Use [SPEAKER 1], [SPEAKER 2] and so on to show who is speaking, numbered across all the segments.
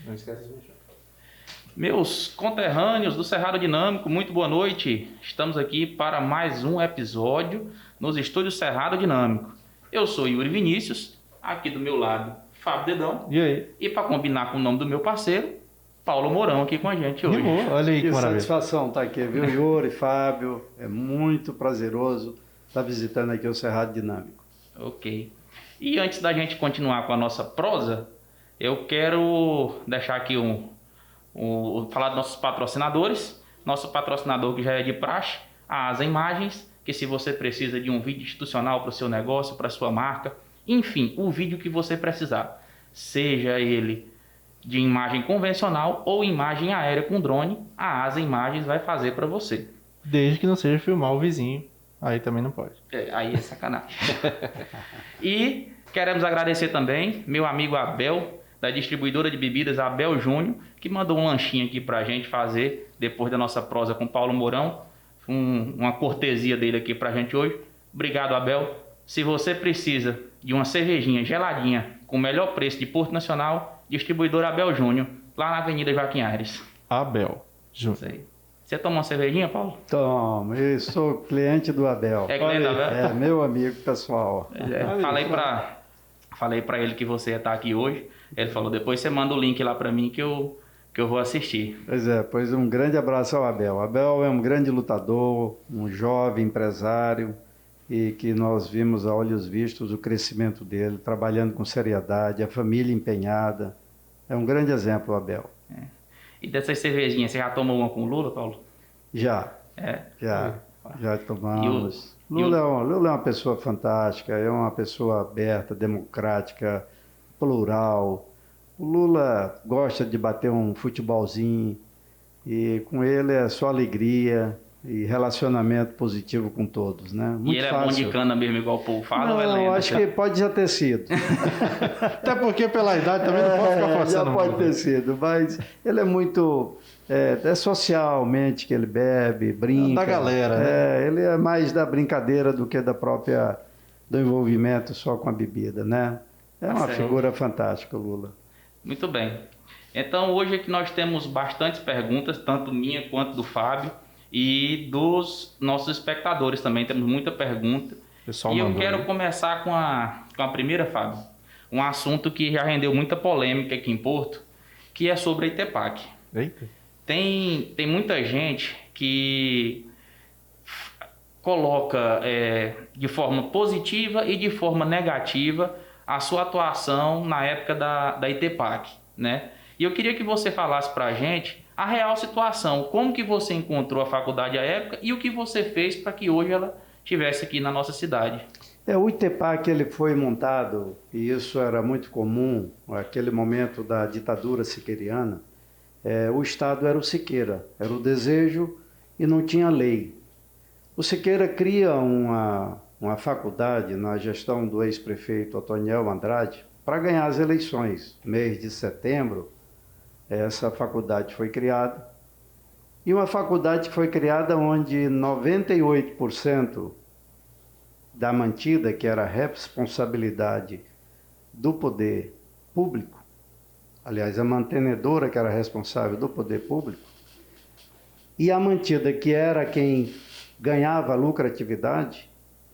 [SPEAKER 1] Não esquece de deixar.
[SPEAKER 2] Meus conterrâneos do Cerrado Dinâmico, muito boa noite. Estamos aqui para mais um episódio nos estúdios Cerrado Dinâmico. Eu sou Yuri Vinícius, aqui do meu lado, Fábio Dedão.
[SPEAKER 1] E aí?
[SPEAKER 2] E para combinar com o nome do meu parceiro, Paulo Mourão aqui com a gente hoje.
[SPEAKER 1] Rimou, olha aí que maravilha.
[SPEAKER 3] Satisfação estar aqui, viu, Yuri, Fábio? É muito prazeroso estar visitando aqui o Cerrado Dinâmico.
[SPEAKER 2] Ok. E antes da gente continuar com a nossa prosa, eu quero deixar aqui falar dos nossos patrocinadores. Nosso patrocinador que já é de praxe, a Asa Imagens, que se você precisa de um vídeo institucional para o seu negócio, para a sua marca, enfim, o vídeo que você precisar, seja ele de imagem convencional ou imagem aérea com drone, a Asa Imagens vai fazer para você.
[SPEAKER 1] Desde que não seja filmar o vizinho, aí também não pode.
[SPEAKER 2] Aí é sacanagem. E queremos agradecer também meu amigo Abel, da distribuidora de bebidas Abel Júnior, que mandou um lanchinho aqui pra gente fazer, depois da nossa prosa com Paulo Mourão. Uma cortesia dele aqui pra gente hoje. Obrigado, Abel. Se você precisa de uma cervejinha geladinha com o melhor preço de Porto Nacional, distribuidora Abel Júnior, lá na Avenida Joaquim Aires.
[SPEAKER 1] Abel Júnior.
[SPEAKER 2] Isso aí. Você toma uma cervejinha, Paulo?
[SPEAKER 3] Toma, eu sou cliente do Abel.
[SPEAKER 2] É cliente do Abel?
[SPEAKER 3] É, meu amigo pessoal.
[SPEAKER 2] Falei pra ele que você ia estar aqui hoje. Ele falou, depois você manda o link lá pra mim que eu vou assistir.
[SPEAKER 3] Pois um grande abraço ao Abel. Abel é um grande lutador, um jovem empresário e que nós vimos a olhos vistos o crescimento dele, trabalhando com seriedade, a família empenhada. É um grande exemplo, o Abel.
[SPEAKER 2] E dessas cervejinhas, você já tomou uma com o Lula, Paulo?
[SPEAKER 3] Já tomamos. Lula é uma pessoa fantástica, é uma pessoa aberta, democrática, plural. O Lula gosta de bater um futebolzinho e com ele é só alegria e relacionamento positivo com todos, né? Muito
[SPEAKER 2] e ele
[SPEAKER 3] fácil.
[SPEAKER 2] É bom de cana mesmo, igual o povo fala?
[SPEAKER 3] Não, acho que pode já ter sido.
[SPEAKER 1] Até porque pela idade também não pode ficar forçando.
[SPEAKER 3] Já pode ter sido, mas ele é muito... É socialmente que ele bebe, brinca.
[SPEAKER 1] Da galera, né?
[SPEAKER 3] Ele é mais da brincadeira do que do envolvimento só com a bebida, né? É uma figura fantástica, o Lula.
[SPEAKER 2] Muito bem. Então hoje aqui nós temos bastantes perguntas, tanto minha quanto do Fábio e dos nossos espectadores também. Temos muita pergunta.
[SPEAKER 1] Pessoal,
[SPEAKER 2] eu quero começar com a primeira, Fábio. Um assunto que já rendeu muita polêmica aqui em Porto, que é sobre a Itepac.
[SPEAKER 1] Eita.
[SPEAKER 2] Tem muita gente que coloca de forma positiva e de forma negativa a sua atuação na época da Itepac, né? E eu queria que você falasse para a gente a real situação, como que você encontrou a faculdade à época e o que você fez para que hoje ela estivesse aqui na nossa cidade.
[SPEAKER 3] O Itepac ele foi montado, e isso era muito comum, naquele momento da ditadura siqueiriana. O Estado era o Siqueira, era o desejo e não tinha lei. O Siqueira cria uma faculdade na gestão do ex-prefeito Otoniel Andrade para ganhar as eleições. Mês de setembro, essa faculdade foi criada. E uma faculdade que foi criada onde 98% da mantida, que era a responsabilidade do poder público, aliás, a mantenedora que era responsável do poder público, e a mantida que era quem ganhava lucratividade,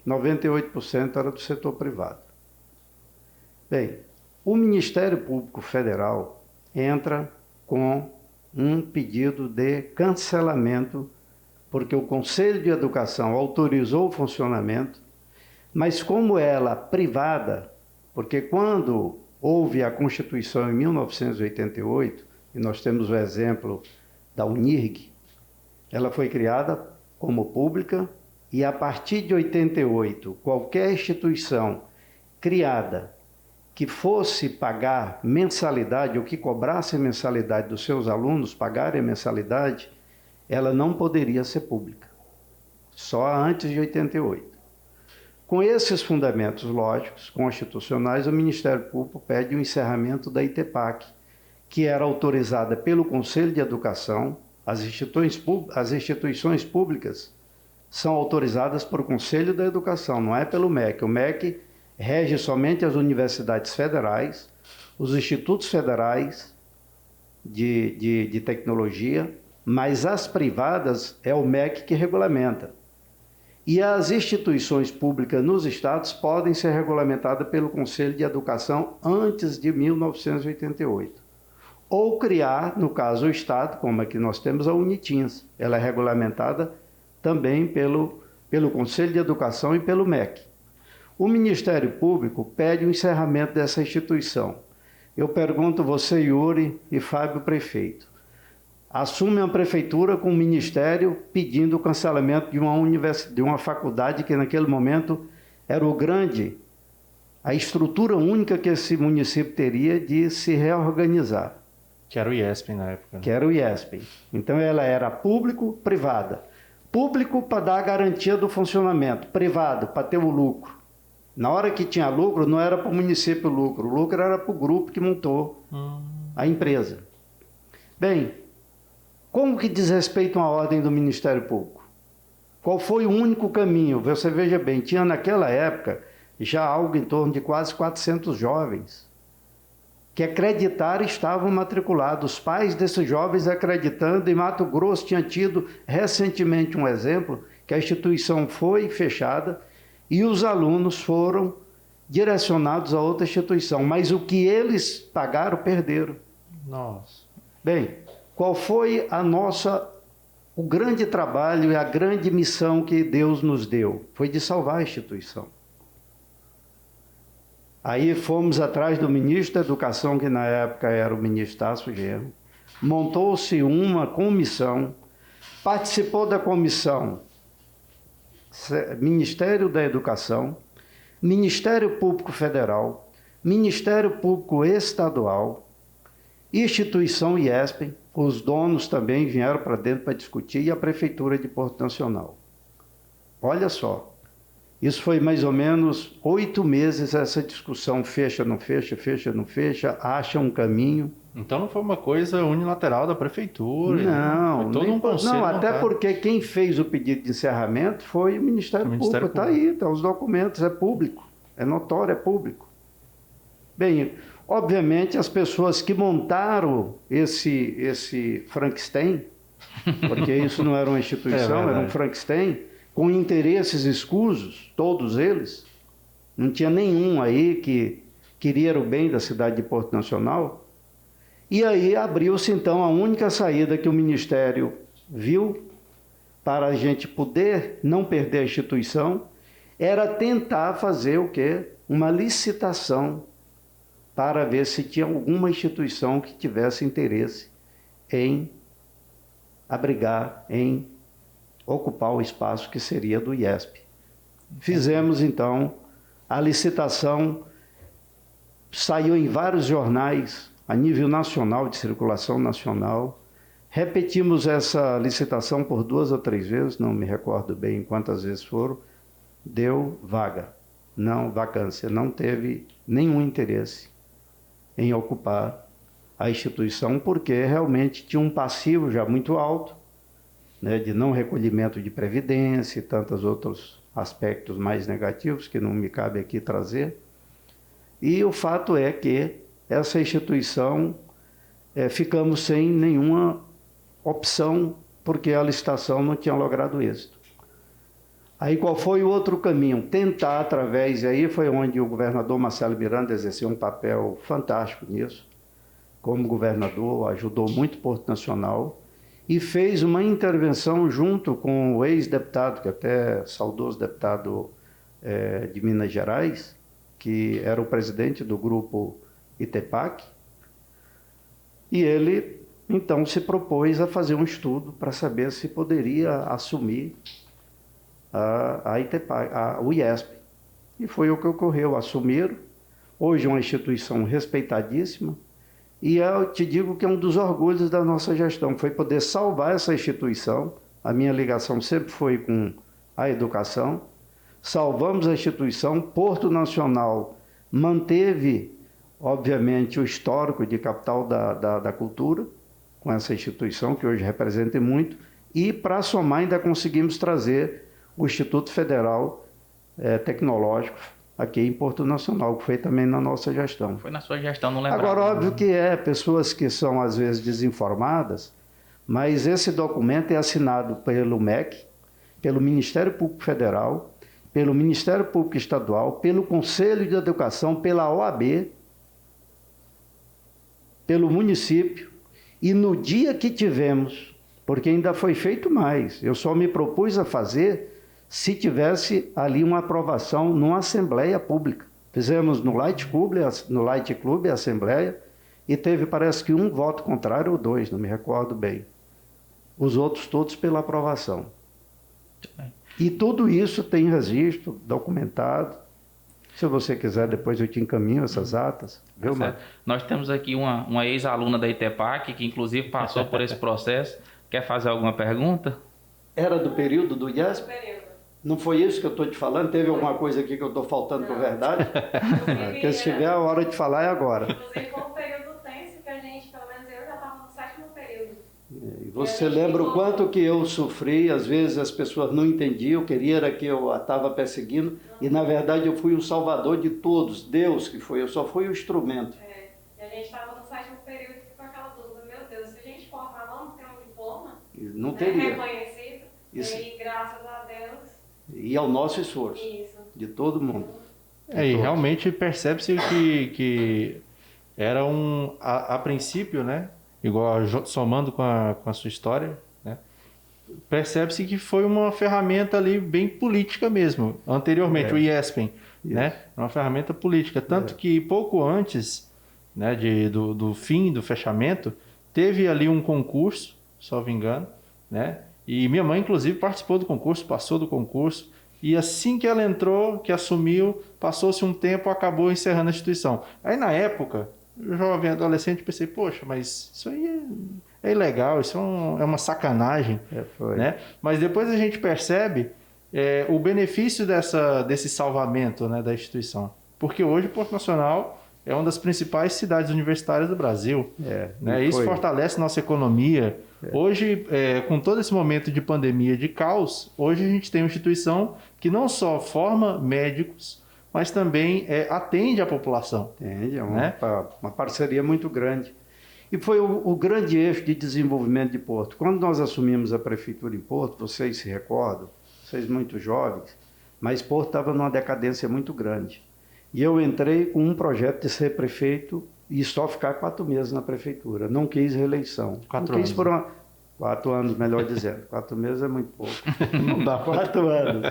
[SPEAKER 3] 98% era do setor privado. Bem, o Ministério Público Federal entra com um pedido de cancelamento, porque o Conselho de Educação autorizou o funcionamento, mas como ela privada, porque quando houve a Constituição em 1988, e nós temos o exemplo da Unirg, ela foi criada como pública, e a partir de 88, qualquer instituição criada que fosse pagar mensalidade, ou que cobrasse mensalidade dos seus alunos, pagarem mensalidade, ela não poderia ser pública. Só antes de 88. Com esses fundamentos lógicos, constitucionais, o Ministério Público pede o encerramento da Itepac, que era autorizada pelo Conselho de Educação. As instituições públicas são autorizadas por Conselho da Educação, não é pelo MEC. O MEC rege somente as universidades federais, os institutos federais de tecnologia, mas as privadas é o MEC que regulamenta. E as instituições públicas nos estados podem ser regulamentadas pelo Conselho de Educação antes de 1988. Ou criar, no caso o estado, como aqui nós temos a Unitins, ela é regulamentada também pelo Conselho de Educação e pelo MEC. O Ministério Público pede o encerramento dessa instituição. Eu pergunto você, Yuri e Fábio, prefeito, assume a prefeitura com o Ministério pedindo o cancelamento de uma faculdade que naquele momento era a estrutura única que esse município teria de se reorganizar.
[SPEAKER 1] Que era o IESP na época. Né?
[SPEAKER 3] Que era o IESP. Então ela era público-privada. Público para dar a garantia do funcionamento, privado para ter o lucro. Na hora que tinha lucro, não era para o município o lucro era para o grupo que montou a empresa. Bem, como que diz respeito a uma ordem do Ministério Público? Qual foi o único caminho? Você veja bem, tinha naquela época já algo em torno de quase 400 jovens que acreditaram estavam matriculados. Os pais desses jovens acreditando, e Mato Grosso tinha tido recentemente um exemplo, que a instituição foi fechada e os alunos foram direcionados a outra instituição, mas o que eles pagaram, perderam.
[SPEAKER 1] Nossa.
[SPEAKER 3] Bem, qual foi o grande trabalho e a grande missão que Deus nos deu? Foi de salvar a instituição. Aí fomos atrás do ministro da Educação, que na época era o ministro Tasso Genro, montou-se uma comissão, participou da comissão Ministério da Educação, Ministério Público Federal, Ministério Público Estadual, instituição IESP, os donos também vieram para dentro para discutir, e a Prefeitura de Porto Nacional. Olha só, isso foi mais ou menos 8 meses essa discussão, fecha, não fecha, fecha, não fecha, acha um caminho.
[SPEAKER 1] Então não foi uma coisa unilateral da Prefeitura?
[SPEAKER 3] Não,
[SPEAKER 1] foi todo um conselho
[SPEAKER 3] não, até
[SPEAKER 1] montado.
[SPEAKER 3] porque quem fez o pedido de encerramento foi o Ministério Público. Está aí, estão os documentos, é público, é notório, é público. Bem, obviamente as pessoas que montaram esse Frankenstein, porque isso não era uma instituição, era um Frankenstein, com interesses escusos, todos eles, não tinha nenhum aí que queria o bem da cidade de Porto Nacional. E aí abriu-se então a única saída que o Ministério viu para a gente poder não perder a instituição, era tentar fazer o quê? Uma licitação para ver se tinha alguma instituição que tivesse interesse em abrigar, em ocupar o espaço que seria do IESP. Fizemos então a licitação, saiu em vários jornais a nível nacional, de circulação nacional. Repetimos essa licitação por 2 ou 3 vezes, não me recordo bem quantas vezes foram, deu vaga, não vacância, não teve nenhum interesse em ocupar a instituição, porque realmente tinha um passivo já muito alto, né, de não recolhimento de previdência e tantos outros aspectos mais negativos que não me cabe aqui trazer. E o fato é que essa instituição, ficamos sem nenhuma opção, porque a licitação não tinha logrado êxito. Aí qual foi o outro caminho? Tentar através, e aí foi onde o governador Marcelo Miranda exerceu um papel fantástico nisso, como governador, ajudou muito Porto Nacional, e fez uma intervenção junto com o ex-deputado, que até saudoso deputado de Minas Gerais, que era o presidente do grupo ITEPAC, e ele então se propôs a fazer um estudo para saber se poderia assumir o IESP. E foi o que ocorreu, assumiram. Hoje é uma instituição respeitadíssima, e eu te digo que é um dos orgulhos da nossa gestão, foi poder salvar essa instituição. A minha ligação sempre foi com a educação. Salvamos a instituição. Porto Nacional manteve, obviamente, o histórico de capital da cultura, com essa instituição, que hoje representa muito, e para somar ainda conseguimos trazer o Instituto Federal Tecnológico aqui em Porto Nacional, que foi também na nossa gestão.
[SPEAKER 2] Foi na sua gestão, não lembro.
[SPEAKER 3] Agora, óbvio que pessoas que são às vezes desinformadas, mas esse documento é assinado pelo MEC, pelo Ministério Público Federal, pelo Ministério Público Estadual, pelo Conselho de Educação, pela OAB, pelo município, e no dia que tivemos, porque ainda foi feito mais, eu só me propus a fazer se tivesse ali uma aprovação numa Assembleia Pública. Fizemos no Light Club a Assembleia, e teve, parece que um voto contrário ou 2, não me recordo bem. Os outros todos pela aprovação. E tudo isso tem registro, documentado. Se você quiser, depois eu te encaminho essas atas. Viu, Marcos?
[SPEAKER 2] Nós temos aqui uma ex-aluna da ITEPAC, que inclusive passou por esse processo. Quer fazer alguma pergunta?
[SPEAKER 3] Era do período do IESP? Não foi isso que eu estou te falando? Teve alguma coisa aqui que eu estou faltando por verdade? Porque se tiver a hora de falar é agora.
[SPEAKER 4] Inclusive foi um período tenso que a gente, pelo menos eu já estava no 7º período.
[SPEAKER 3] E você lembra o quanto que eu sofri? Às vezes as pessoas não entendiam, queria que eu a estava perseguindo, e na verdade eu fui o salvador de todos, Deus que foi, eu só fui o instrumento.
[SPEAKER 4] E a gente estava no 7º período e ficou aquela dúvida, meu Deus, se a gente formar, vamos ter um diploma?
[SPEAKER 3] Não teria.
[SPEAKER 4] Reconhecido.
[SPEAKER 3] Isso.
[SPEAKER 4] E aí, graças a Deus.
[SPEAKER 3] E ao nosso esforço,
[SPEAKER 4] Isso.
[SPEAKER 3] de todo mundo.
[SPEAKER 1] E realmente percebe-se que era a princípio, né? Igual somando com a sua história, né? Percebe-se que foi uma ferramenta ali bem política mesmo. Anteriormente, o IESPEN, né? Uma ferramenta política. Tanto que pouco antes, né, do fim, do fechamento, teve ali um concurso, salvo engano, né? E minha mãe, inclusive, participou do concurso, passou do concurso. E assim que ela entrou, que assumiu, passou-se um tempo, acabou encerrando a instituição. Aí, na época, jovem, adolescente, pensei, poxa, mas isso aí é ilegal, isso é uma sacanagem. Né? Mas depois a gente percebe o benefício desse salvamento, né, da instituição. Porque hoje Porto Nacional é uma das principais cidades universitárias do Brasil. Né? Isso fortalece nossa economia. Hoje, com todo esse momento de pandemia, de caos, hoje a gente tem uma instituição que não só forma médicos, mas também atende a população.
[SPEAKER 3] Atende, é uma parceria muito grande. E foi o grande eixo de desenvolvimento de Porto. Quando nós assumimos a prefeitura em Porto, vocês se recordam, vocês muito jovens, mas Porto estava numa decadência muito grande. E eu entrei com um projeto de ser prefeito e só ficar 4 meses na prefeitura. Não quis reeleição.
[SPEAKER 1] 4 anos.
[SPEAKER 3] 4 anos, melhor dizendo. 4 meses é muito pouco. Não dá 4 anos.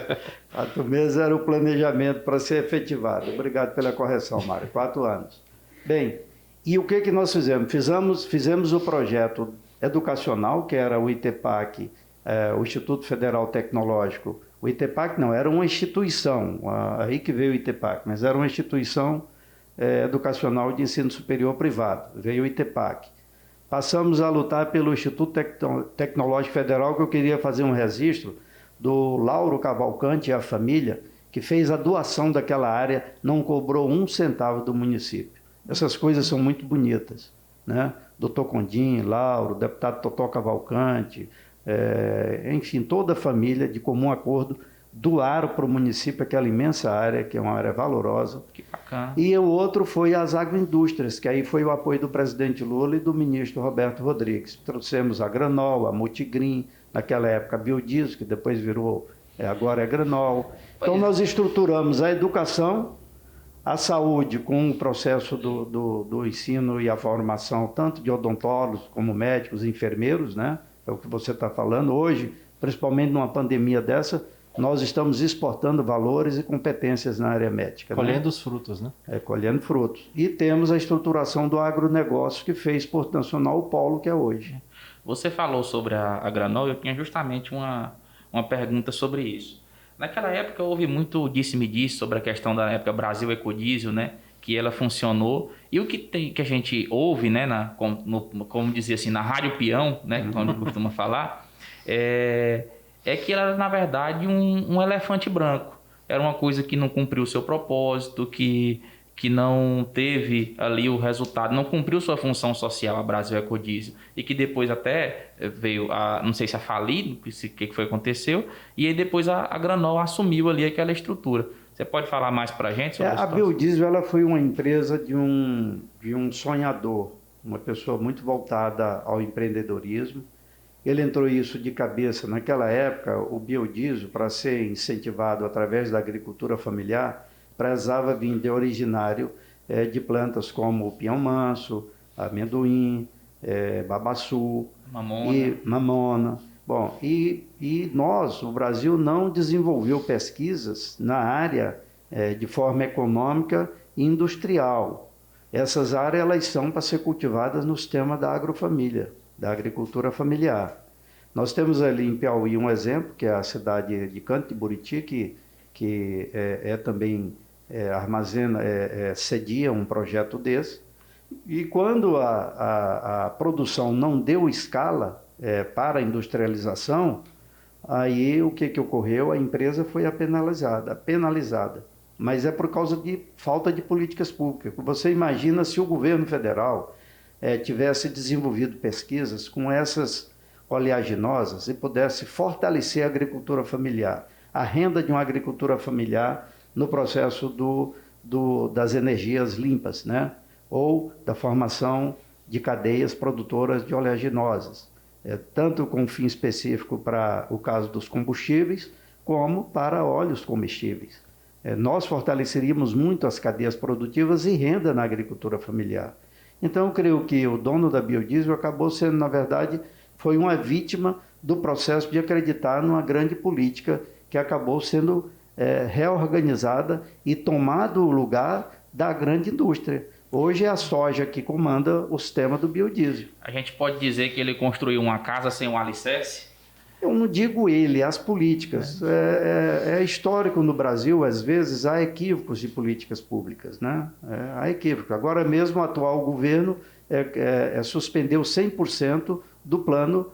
[SPEAKER 3] 4 meses era o planejamento para ser efetivado. Obrigado pela correção, Mário. 4 anos. Bem, e o que nós fizemos? Fizemos o projeto educacional, que era o ITEPAC, o Instituto Federal Tecnológico. O ITEPAC não, era uma instituição, aí que veio o ITEPAC, mas era uma instituição educacional de ensino superior privado. Veio o ITEPAC. Passamos a lutar pelo Instituto Tecnológico Federal, que eu queria fazer um registro do Lauro Cavalcante e a família, que fez a doação daquela área, não cobrou 1 centavo do município. Essas coisas são muito bonitas, né? Doutor Condim, Lauro, deputado Totó Cavalcante, enfim, toda a família, de comum acordo, doaram para o município aquela imensa área, que é uma área valorosa.
[SPEAKER 2] Que bacana.
[SPEAKER 3] E o outro foi as agroindústrias, que aí foi o apoio do presidente Lula e do ministro Roberto Rodrigues. Trouxemos a Granol, a Multigreen, naquela época a Biodiesel, que depois virou, agora é Granol. Então nós estruturamos a educação, a saúde com o processo do ensino e a formação, tanto de odontólogos como médicos, enfermeiros, né? É o que você está falando. Hoje, principalmente numa pandemia dessa, nós estamos exportando valores e competências na área médica.
[SPEAKER 1] Colhendo,
[SPEAKER 3] né?
[SPEAKER 1] os frutos, né?
[SPEAKER 3] Colhendo frutos. E temos a estruturação do agronegócio, que fez Porto Nacional o polo que é hoje.
[SPEAKER 2] Você falou sobre a Granol, eu tinha justamente uma pergunta sobre isso. Naquela época houve muito disse-me-disse sobre a questão da época Brasil Ecodiesel, né? Que ela funcionou. E o que a gente ouve, né? Como dizia assim, na Rádio Peão, né? Como costuma falar, é que ela era, na verdade, um elefante branco. Era uma coisa que não cumpriu o seu propósito, que não teve ali o resultado, não cumpriu sua função social, a Brasil Ecodiesel, e que depois até veio, não sei se a falir, o que foi que aconteceu, e aí depois a Granol assumiu ali aquela estrutura. Você pode falar mais para a gente sobre
[SPEAKER 3] A Biodiesel ela foi uma empresa de um sonhador, uma pessoa muito voltada ao empreendedorismo. Ele entrou isso de cabeça. Naquela época, o biodiesel, para ser incentivado através da agricultura familiar, precisava vir de originário de plantas como o pinhão-manso, amendoim, babaçu e mamona. Bom, e nós, o Brasil, não desenvolveu pesquisas na área de forma econômica e industrial. Essas áreas elas são para ser cultivadas no sistema da agrofamília, da agricultura familiar. Nós temos ali em Piauí um exemplo, que é a cidade de Canto de Buriti, que também armazena, cedia um projeto desse. E quando a produção não deu escala para a industrialização, aí o que ocorreu? A empresa foi penalizada. Mas é por causa de falta de políticas públicas. Você imagina se o governo federal tivesse desenvolvido pesquisas com essas oleaginosas e pudesse fortalecer a agricultura familiar, a renda de uma agricultura familiar no processo das energias limpas, né? Ou da formação de cadeias produtoras de oleaginosas, tanto com fim específico para o caso dos combustíveis, como para óleos comestíveis. Nós fortaleceríamos muito as cadeias produtivas e renda na agricultura familiar. Então, eu creio que o dono da Biodiesel acabou sendo, na verdade, foi uma vítima do processo de acreditar numa grande política que acabou sendo reorganizada e tomado o lugar da grande indústria. Hoje é a soja que comanda o sistema do biodiesel.
[SPEAKER 2] A gente pode dizer que ele construiu uma casa sem um alicerce?
[SPEAKER 3] Eu não digo ele, as políticas. É histórico no Brasil, às vezes, há equívocos de políticas públicas, né? Há equívocos. Agora mesmo o atual governo suspendeu 100% do plano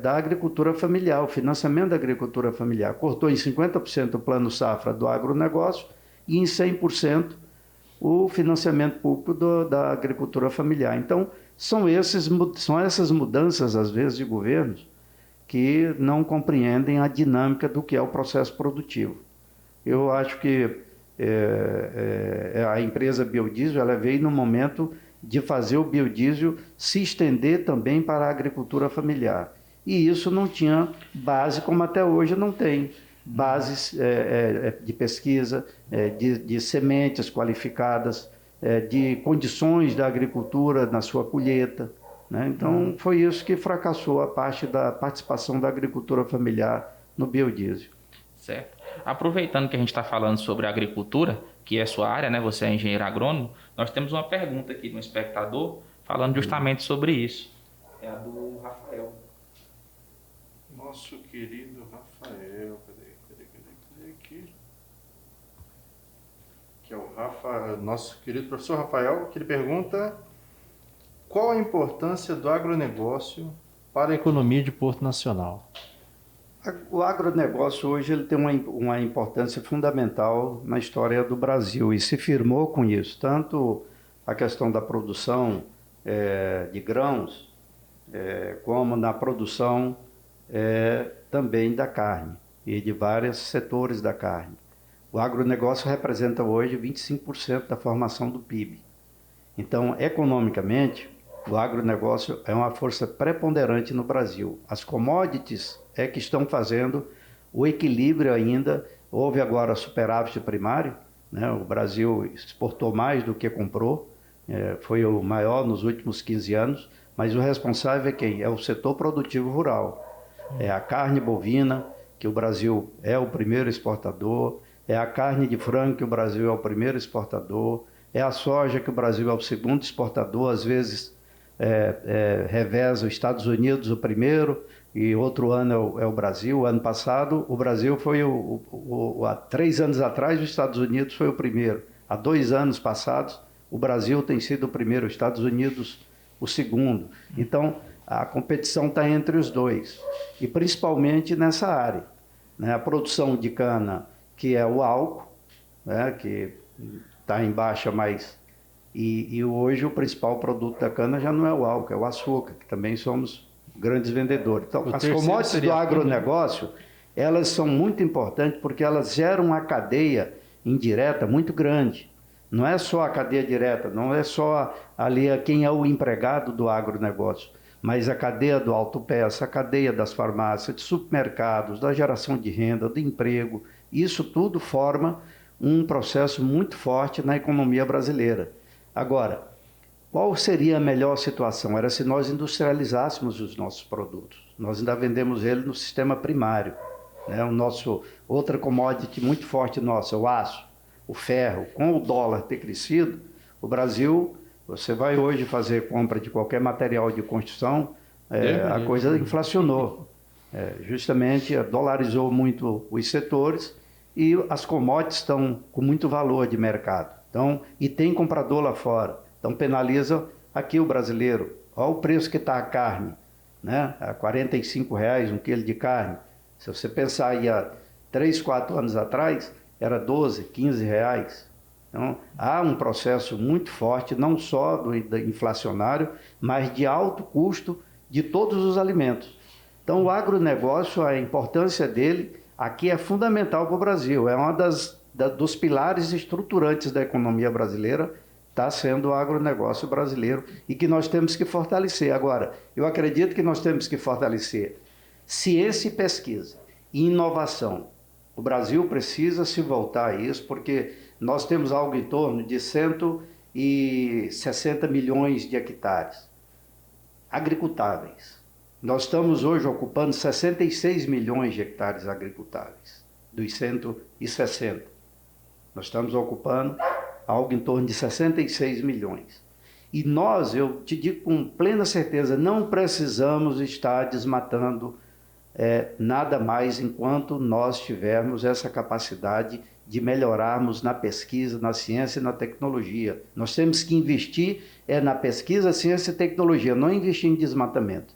[SPEAKER 3] da agricultura familiar, o financiamento da agricultura familiar. Cortou em 50% o plano safra do agronegócio e em 100% o financiamento público da agricultura familiar. Então, são essas mudanças, às vezes, de governos que não compreendem a dinâmica do que é o processo produtivo. Eu acho que a empresa Biodiesel ela veio no momento de fazer o biodiesel se estender também para a agricultura familiar. E isso não tinha base, como até hoje não tem. Bases de pesquisa, de sementes qualificadas, de condições da agricultura na sua colheita, né? Então, foi isso que fracassou a parte da participação da agricultura familiar no biodiesel.
[SPEAKER 2] Certo. Aproveitando que a gente está falando sobre agricultura, que é sua área, né? Você é engenheiro agrônomo, nós temos uma pergunta aqui de um espectador falando justamente sobre isso. É a do Rafael.
[SPEAKER 1] Nosso querido Rafael, cadê aqui? Que é o nosso querido professor Rafael, que ele pergunta: qual a importância do agronegócio para a economia de Porto Nacional?
[SPEAKER 3] O agronegócio hoje ele tem uma importância fundamental na história do Brasil e se firmou com isso, tanto a questão da produção de grãos, como na produção também da carne e de vários setores da carne. O agronegócio representa hoje 25% da formação do PIB. Então, economicamente, o agronegócio é uma força preponderante no Brasil. As commodities que estão fazendo o equilíbrio ainda. Houve agora superávit primário, né? O Brasil exportou mais do que comprou, foi o maior nos últimos 15 anos, mas o responsável é quem? É o setor produtivo rural. É a carne bovina, que o Brasil é o primeiro exportador, é a carne de frango, que o Brasil é o primeiro exportador, é a soja, que o Brasil é o segundo exportador, às vezes reveza os Estados Unidos o primeiro e outro ano é o Brasil. Ano passado o Brasil foi há 3 anos atrás os Estados Unidos foi o primeiro. Há 2 anos passados o Brasil tem sido o primeiro, os Estados Unidos o segundo. Então a competição está entre os dois e principalmente nessa área, né? A produção de cana, que é o álcool, né? Que está em baixa, mas e hoje o principal produto da cana já não é o álcool, é o açúcar, que também somos grandes vendedores. Então, as commodities do agronegócio, elas são muito importantes porque elas geram uma cadeia indireta muito grande. Não é só a cadeia direta, não é só ali quem é o empregado do agronegócio, mas a cadeia do autopeça, a cadeia das farmácias, de supermercados, da geração de renda, do emprego. Isso tudo forma um processo muito forte na economia brasileira. Agora, qual seria a melhor situação? Era se nós industrializássemos os nossos produtos. Nós ainda vendemos ele no sistema primário, né? Outra commodity muito forte nossa, o aço, o ferro. Com o dólar ter crescido, o Brasil, você vai hoje fazer compra de qualquer material de construção, a coisa inflacionou. Justamente dolarizou muito os setores e as commodities estão com muito valor de mercado. Então, e tem comprador lá fora. Então penaliza aqui o brasileiro. Olha o preço que está a carne, né? A R$ 45,00 um quilo de carne. Se você pensar aí há 3, 4 anos atrás, era 12, 15 reais. Então há um processo muito forte, não só do inflacionário, mas de alto custo de todos os alimentos. Então o agronegócio, a importância dele aqui é fundamental para o Brasil. É dos pilares estruturantes da economia brasileira, está sendo o agronegócio brasileiro e que nós temos que fortalecer. Agora, eu acredito que nós temos que fortalecer ciência e pesquisa e inovação. O Brasil precisa se voltar a isso, porque nós temos algo em torno de 160 milhões de hectares agricultáveis. Nós estamos hoje ocupando 66 milhões de hectares agricultáveis, dos 160. Nós estamos ocupando algo em torno de 66 milhões. E nós, eu te digo com plena certeza, não precisamos estar desmatando nada mais enquanto nós tivermos essa capacidade de melhorarmos na pesquisa, na ciência e na tecnologia. Nós temos que investir na pesquisa, ciência e tecnologia, não investir em desmatamento.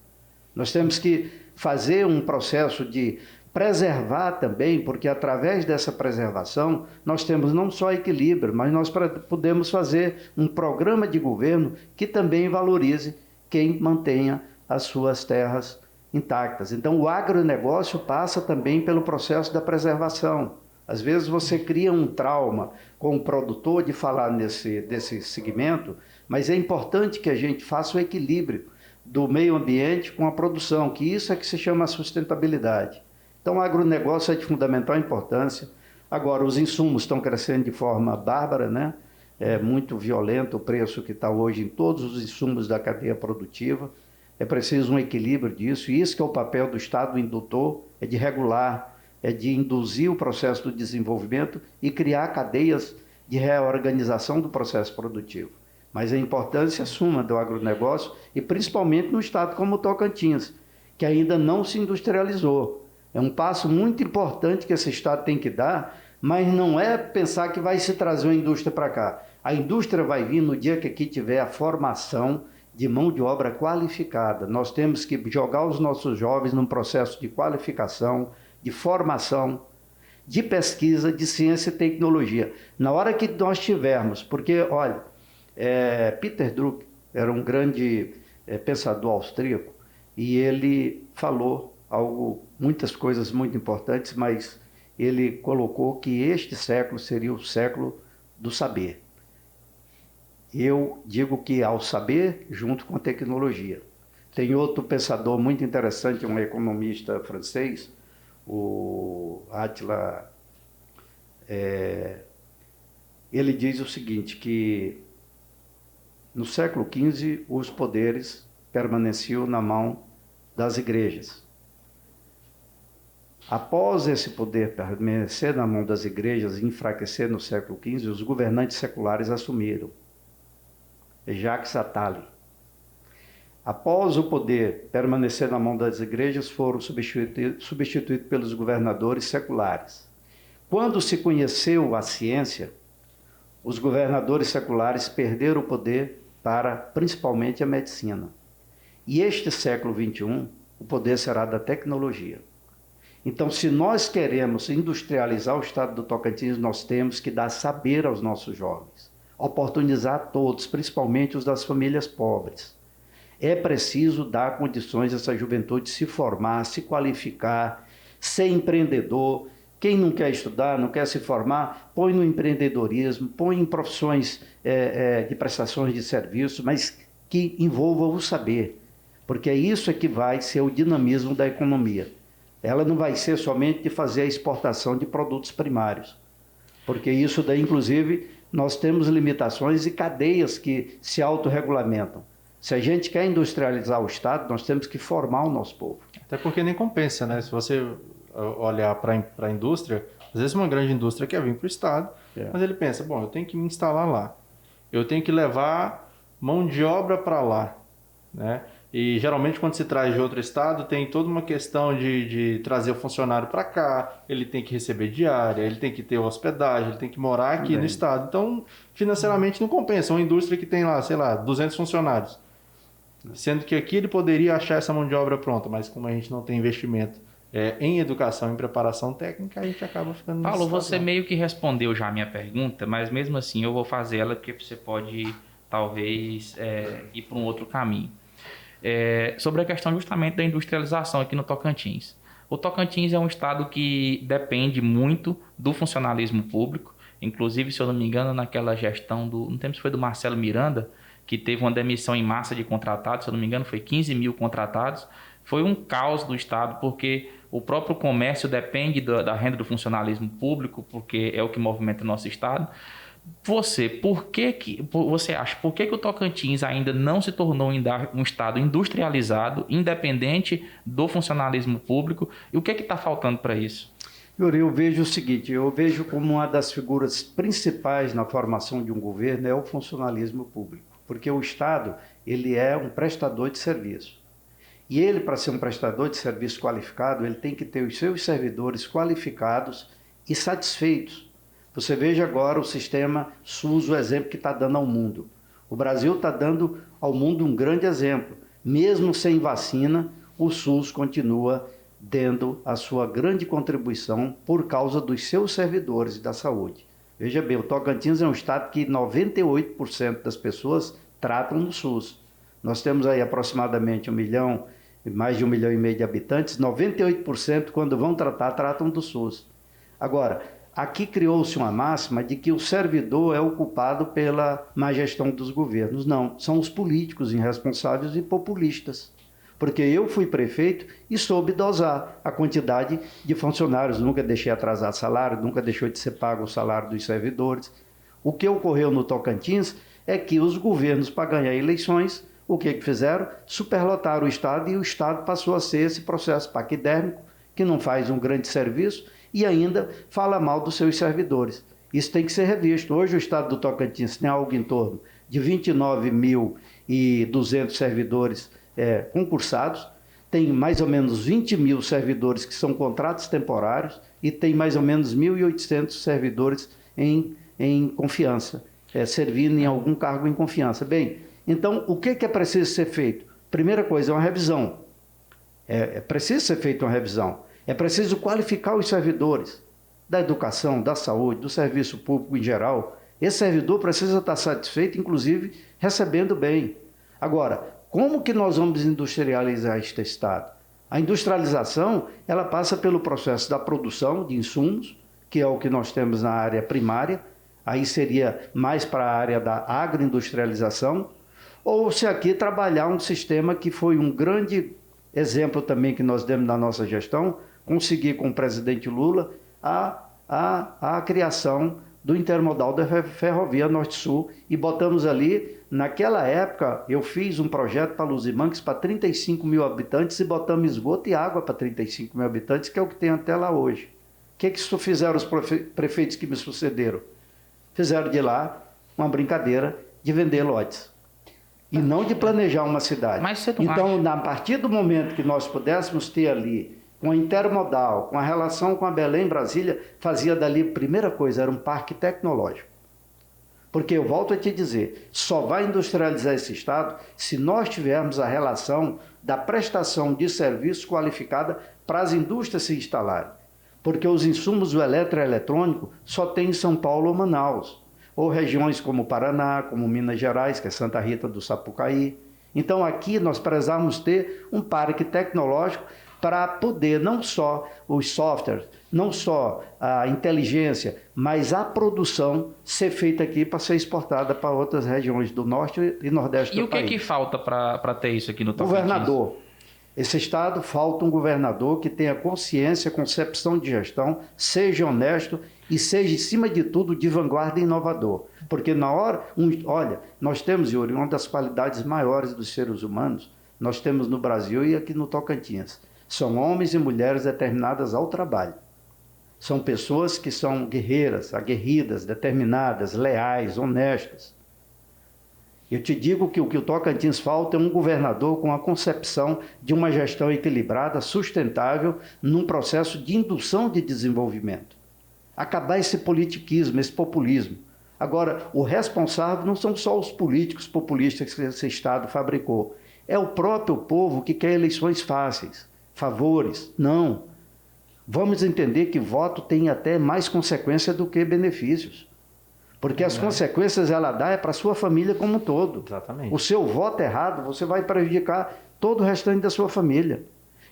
[SPEAKER 3] Nós temos que fazer um processo de preservar também, porque através dessa preservação nós temos não só equilíbrio, mas nós podemos fazer um programa de governo que também valorize quem mantenha as suas terras intactas. Então o agronegócio passa também pelo processo da preservação. Às vezes você cria um trauma com o produtor de falar desse segmento, mas é importante que a gente faça o equilíbrio do meio ambiente com a produção, que isso é que se chama sustentabilidade. Então o agronegócio é de fundamental importância. Agora, os insumos estão crescendo de forma bárbara, né? É muito violento o preço que está hoje em todos os insumos da cadeia produtiva. É preciso um equilíbrio disso, e isso que é o papel do Estado indutor, é de regular, é de induzir o processo do desenvolvimento e criar cadeias de reorganização do processo produtivo. Mas a importância suma do agronegócio, e principalmente no estado como o Tocantins, que ainda não se industrializou. É um passo muito importante que esse estado tem que dar, mas não é pensar que vai se trazer uma indústria para cá. A indústria vai vir no dia que aqui tiver a formação de mão de obra qualificada. Nós temos que jogar os nossos jovens num processo de qualificação, de formação, de pesquisa, de ciência e tecnologia. Na hora que nós tivermos, porque, olha, Peter Drucker era um grande pensador austríaco, e ele falou muitas coisas muito importantes, mas ele colocou que este século seria o século do saber. Eu digo que ao saber, junto com a tecnologia. Tem outro pensador muito interessante, um economista francês, o Attila, ele diz o seguinte, que no século XV os poderes permaneciam na mão das igrejas. Após esse poder permanecer na mão das igrejas e enfraquecer no século XV, os governantes seculares assumiram. Jacques Attali. Após o poder permanecer na mão das igrejas, foram substituídos pelos governadores seculares. Quando se conheceu a ciência, os governadores seculares perderam o poder para, principalmente, a medicina. E este século XXI, o poder será da tecnologia. Então, se nós queremos industrializar o estado do Tocantins, nós temos que dar saber aos nossos jovens, oportunizar todos, principalmente os das famílias pobres. É preciso dar condições a essa juventude se formar, se qualificar, ser empreendedor. Quem não quer estudar, não quer se formar, põe no empreendedorismo, põe em profissões de prestações de serviço, mas que envolva o saber, porque é isso que vai ser o dinamismo da economia. Ela não vai ser somente de fazer a exportação de produtos primários, porque isso daí, inclusive, nós temos limitações e cadeias que se autorregulamentam. Se a gente quer industrializar o Estado, nós temos que formar o nosso povo.
[SPEAKER 1] Até porque nem compensa, né? Se você olhar para a indústria, às vezes uma grande indústria quer vir para o Estado, mas ele pensa, bom, eu tenho que me instalar lá, eu tenho que levar mão de obra para lá, né? E geralmente quando se traz de outro estado tem toda uma questão de trazer o funcionário para cá, ele tem que receber diária, ele tem que ter hospedagem, ele tem que morar aqui no estado. Então, financeiramente não compensa. Uma indústria que tem lá, sei lá, 200 funcionários, sendo que aqui ele poderia achar essa mão de obra pronta, mas como a gente não tem investimento em educação, em preparação técnica, a gente acaba ficando...
[SPEAKER 2] Paulo, você meio que respondeu já a minha pergunta, mas mesmo assim eu vou fazer ela porque você pode talvez ir para um outro caminho. Sobre a questão justamente da industrialização aqui no Tocantins. O Tocantins é um estado que depende muito do funcionalismo público. Inclusive, se eu não me engano, naquela gestão não sei se foi do Marcelo Miranda, que teve uma demissão em massa de contratados, se eu não me engano, foi 15 mil contratados. Foi um caos do estado, porque o próprio comércio depende da renda do funcionalismo público, porque é o que movimenta o nosso estado. Por que o Tocantins ainda não se tornou um estado industrializado, independente do funcionalismo público? E o que está faltando para isso?
[SPEAKER 3] Yuri, eu vejo o seguinte, eu vejo como uma das figuras principais na formação de um governo é o funcionalismo público, porque o Estado ele é um prestador de serviço. E ele, para ser um prestador de serviço qualificado, ele tem que ter os seus servidores qualificados e satisfeitos. Você veja agora o sistema SUS, o exemplo que está dando ao mundo. O Brasil está dando ao mundo um grande exemplo. Mesmo sem vacina, o SUS continua dando a sua grande contribuição por causa dos seus servidores da saúde. Veja bem, o Tocantins é um estado que 98% das pessoas tratam do SUS. Nós temos aí aproximadamente mais de 1,5 milhão de habitantes, 98% quando vão tratam do SUS. Agora, aqui criou-se uma máxima de que o servidor é o culpado pela má gestão dos governos. Não, são os políticos irresponsáveis e populistas. Porque eu fui prefeito e soube dosar a quantidade de funcionários, nunca deixei atrasar salário, nunca deixou de ser pago o salário dos servidores. O que ocorreu no Tocantins é que os governos, para ganhar eleições, o que fizeram? Superlotaram o Estado e o Estado passou a ser esse processo paquidérmico, que não faz um grande serviço e ainda fala mal dos seus servidores. Isso tem que ser revisto. Hoje o Estado do Tocantins tem algo em torno de 29.200 servidores concursados, tem mais ou menos 20 mil servidores que são contratos temporários e tem mais ou menos 1.800 servidores em confiança, servindo em algum cargo em confiança. Bem, então o que é preciso ser feito? Primeira coisa, é uma revisão. É preciso ser feita uma revisão. É preciso qualificar os servidores da educação, da saúde, do serviço público em geral. Esse servidor precisa estar satisfeito, inclusive recebendo bem. Agora, como que nós vamos industrializar este estado? A industrialização, ela passa pelo processo da produção de insumos, que é o que nós temos na área primária, aí seria mais para a área da agroindustrialização, ou se aqui trabalhar um sistema que foi um grande exemplo também que nós demos na nossa gestão, conseguir com o presidente Lula a criação do intermodal da ferrovia Norte-Sul e botamos ali, naquela época, eu fiz um projeto para Luzimanques para 35 mil habitantes e botamos esgoto e água para 35 mil habitantes, que é o que tem até lá hoje. O que isso fizeram os prefeitos que me sucederam? Fizeram de lá uma brincadeira de vender lotes e não de planejar uma cidade. Então, a partir do momento que nós pudéssemos ter ali com a intermodal, com a relação com a Belém-Brasília, fazia dali, primeira coisa, era um parque tecnológico. Porque eu volto a te dizer, só vai industrializar esse estado se nós tivermos a relação da prestação de serviço qualificada para as indústrias se instalarem. Porque os insumos do eletroeletrônico só tem em São Paulo ou Manaus, ou regiões como Paraná, como Minas Gerais, que é Santa Rita do Sapucaí. Então aqui nós precisamos ter um parque tecnológico para poder não só os softwares, não só a inteligência, mas a produção ser feita aqui para ser exportada para outras regiões do norte e nordeste do país.
[SPEAKER 2] E o que falta para ter isso aqui no Tocantins?
[SPEAKER 3] Governador. Esse estado falta um governador que tenha consciência, concepção de gestão, seja honesto e seja, em cima de tudo, de vanguarda e inovador. Porque na hora... olha, nós temos, Yuri, uma das qualidades maiores dos seres humanos, nós temos no Brasil e aqui no Tocantins. São homens e mulheres determinadas ao trabalho. São pessoas que são guerreiras, aguerridas, determinadas, leais, honestas. Eu te digo que o Tocantins falta é um governador com a concepção de uma gestão equilibrada, sustentável, num processo de indução de desenvolvimento. Acabar esse politiquismo, esse populismo. Agora, o responsável não são só os políticos populistas que esse Estado fabricou. É o próprio povo que quer eleições fáceis, favores. Não. Vamos entender que voto tem até mais consequência do que benefícios. Porque as consequências ela dá é para a sua família como um todo.
[SPEAKER 1] Exatamente.
[SPEAKER 3] O seu voto errado, você vai prejudicar todo o restante da sua família.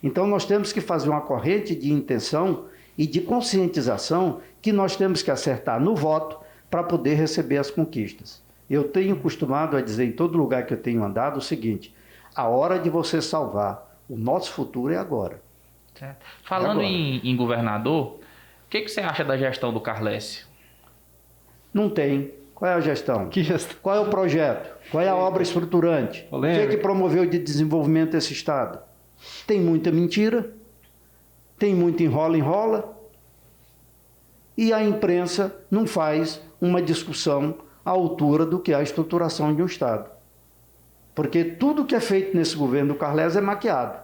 [SPEAKER 3] Então nós temos que fazer uma corrente de intenção e de conscientização que nós temos que acertar no voto para poder receber as conquistas. Eu tenho costumado a dizer em todo lugar que eu tenho andado o seguinte: a hora de você salvar o nosso futuro é agora.
[SPEAKER 2] Certo. Falando em governador, o que você acha da gestão do Carlécio?
[SPEAKER 3] Não tem. Qual é a gestão?
[SPEAKER 1] Que gestão?
[SPEAKER 3] Qual é o projeto? Qual é a obra estruturante? O que promoveu de desenvolvimento esse Estado? Tem muita mentira, tem muito enrola, e a imprensa não faz uma discussão à altura do que é a estruturação de um Estado. Porque tudo que é feito nesse governo do Carlécio é maquiado.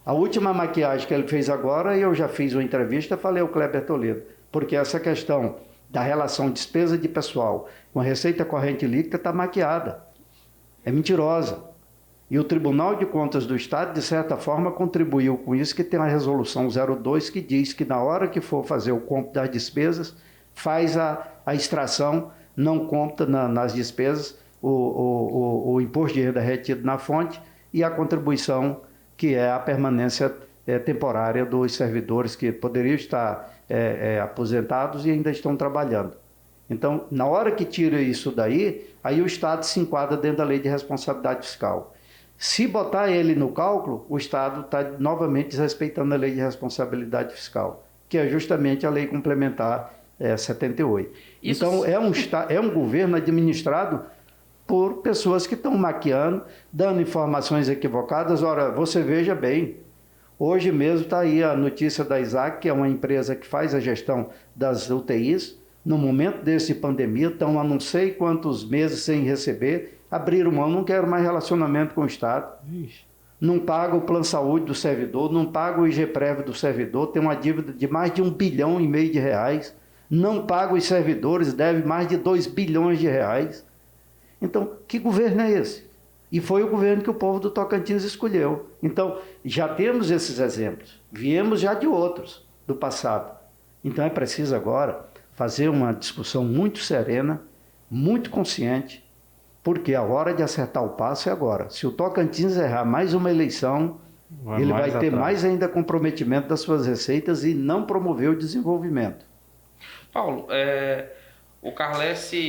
[SPEAKER 3] A última maquiagem que ele fez agora, eu já fiz uma entrevista, falei ao Kleber Toledo, porque essa questão da relação despesa de pessoal com a receita corrente líquida está maquiada. É mentirosa. E o Tribunal de Contas do Estado, de certa forma, contribuiu com isso, que tem a resolução 02 que diz que na hora que for fazer o cômputo das despesas, faz a extração, não conta nas despesas o imposto de renda retido na fonte e a contribuição, que é a permanência temporária dos servidores que poderiam estar aposentados e ainda estão trabalhando. Então, na hora que tira isso daí, aí o Estado se enquadra dentro da lei de responsabilidade fiscal. Se botar ele no cálculo, o Estado está novamente desrespeitando a lei de responsabilidade fiscal, que é justamente a lei complementar 78. Isso... Então, é um governo administrado por pessoas que estão maquiando, dando informações equivocadas. Ora, você veja bem, hoje mesmo está aí a notícia da Isaac, que é uma empresa que faz a gestão das UTIs. No momento desse pandemia, estão há não sei quantos meses sem receber, abriram mão, não quero mais relacionamento com o Estado. Ixi. Não paga o plano de saúde do servidor, não paga o IGPREV do servidor, tem uma dívida de mais de 1,5 bilhão de reais, não paga os servidores, deve mais de 2 bilhões de reais. Então, que governo é esse? E foi o governo que o povo do Tocantins escolheu. Então, já temos esses exemplos. Viemos já de outros do passado. Então, é preciso agora fazer uma discussão muito serena, muito consciente, porque a hora de acertar o passo é agora. Se o Tocantins errar mais uma eleição, ele vai ter mais ainda comprometimento das suas receitas e não promover o desenvolvimento.
[SPEAKER 2] Paulo, o Carlécio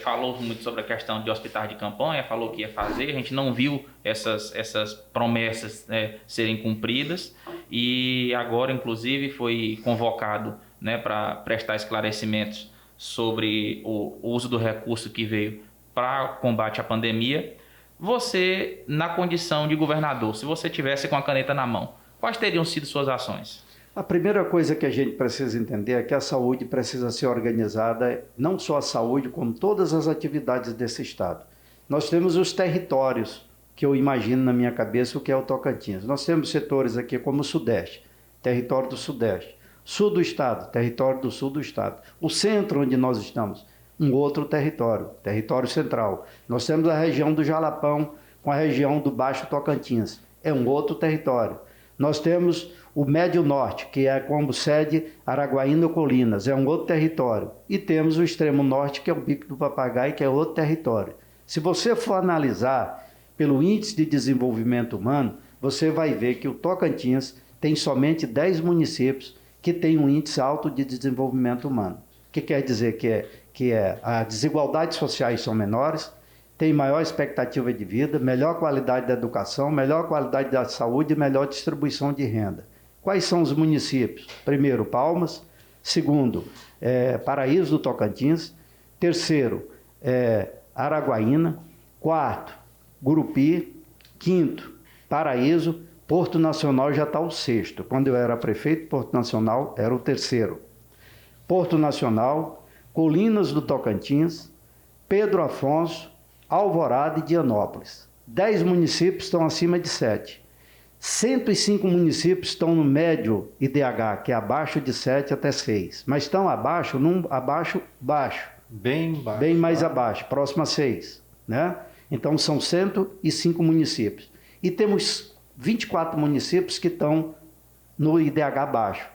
[SPEAKER 2] falou muito sobre a questão de hospitais de campanha, falou que ia fazer, a gente não viu essas promessas serem cumpridas e agora, inclusive, foi convocado para prestar esclarecimentos sobre o uso do recurso que veio para combate à pandemia. Você, na condição de governador, se você tivesse com a caneta na mão, quais teriam sido suas ações?
[SPEAKER 3] A primeira coisa que a gente precisa entender é que a saúde precisa ser organizada, não só a saúde, como todas as atividades desse Estado. Nós temos os territórios, que eu imagino na minha cabeça o que é o Tocantins. Nós temos setores aqui como o Sudeste, território do Sudeste. Sul do Estado, território do Sul do Estado. O centro onde nós estamos, um outro território, território central. Nós temos a região do Jalapão com a região do Baixo Tocantins, é um outro território. Nós temos o Médio Norte, que é como sede Araguaína Colinas, é um outro território. E temos o Extremo Norte, que é o Bico do Papagaio, que é outro território. Se você for analisar pelo Índice de Desenvolvimento Humano, você vai ver que o Tocantins tem somente 10 municípios que têm um índice alto de desenvolvimento humano. O que quer dizer que as desigualdades sociais são menores, tem maior expectativa de vida, melhor qualidade da educação, melhor qualidade da saúde e melhor distribuição de renda. Quais são os municípios? Primeiro, Palmas. Segundo, Paraíso do Tocantins. Terceiro, Araguaína. Quarto, Gurupi. Quinto, Paraíso. Porto Nacional já está o sexto. Quando eu era prefeito, Porto Nacional era o terceiro. Porto Nacional, Colinas do Tocantins, Pedro Afonso, Alvorada e Dianópolis. 10 municípios estão acima de 7. 105 municípios estão no médio IDH, que é abaixo de 7 até 6. Mas estão abaixo, baixo.
[SPEAKER 1] Bem baixo.
[SPEAKER 3] Bem mais abaixo, próximo a 6. Né? Então são 105 municípios. E temos 24 municípios que estão no IDH baixo.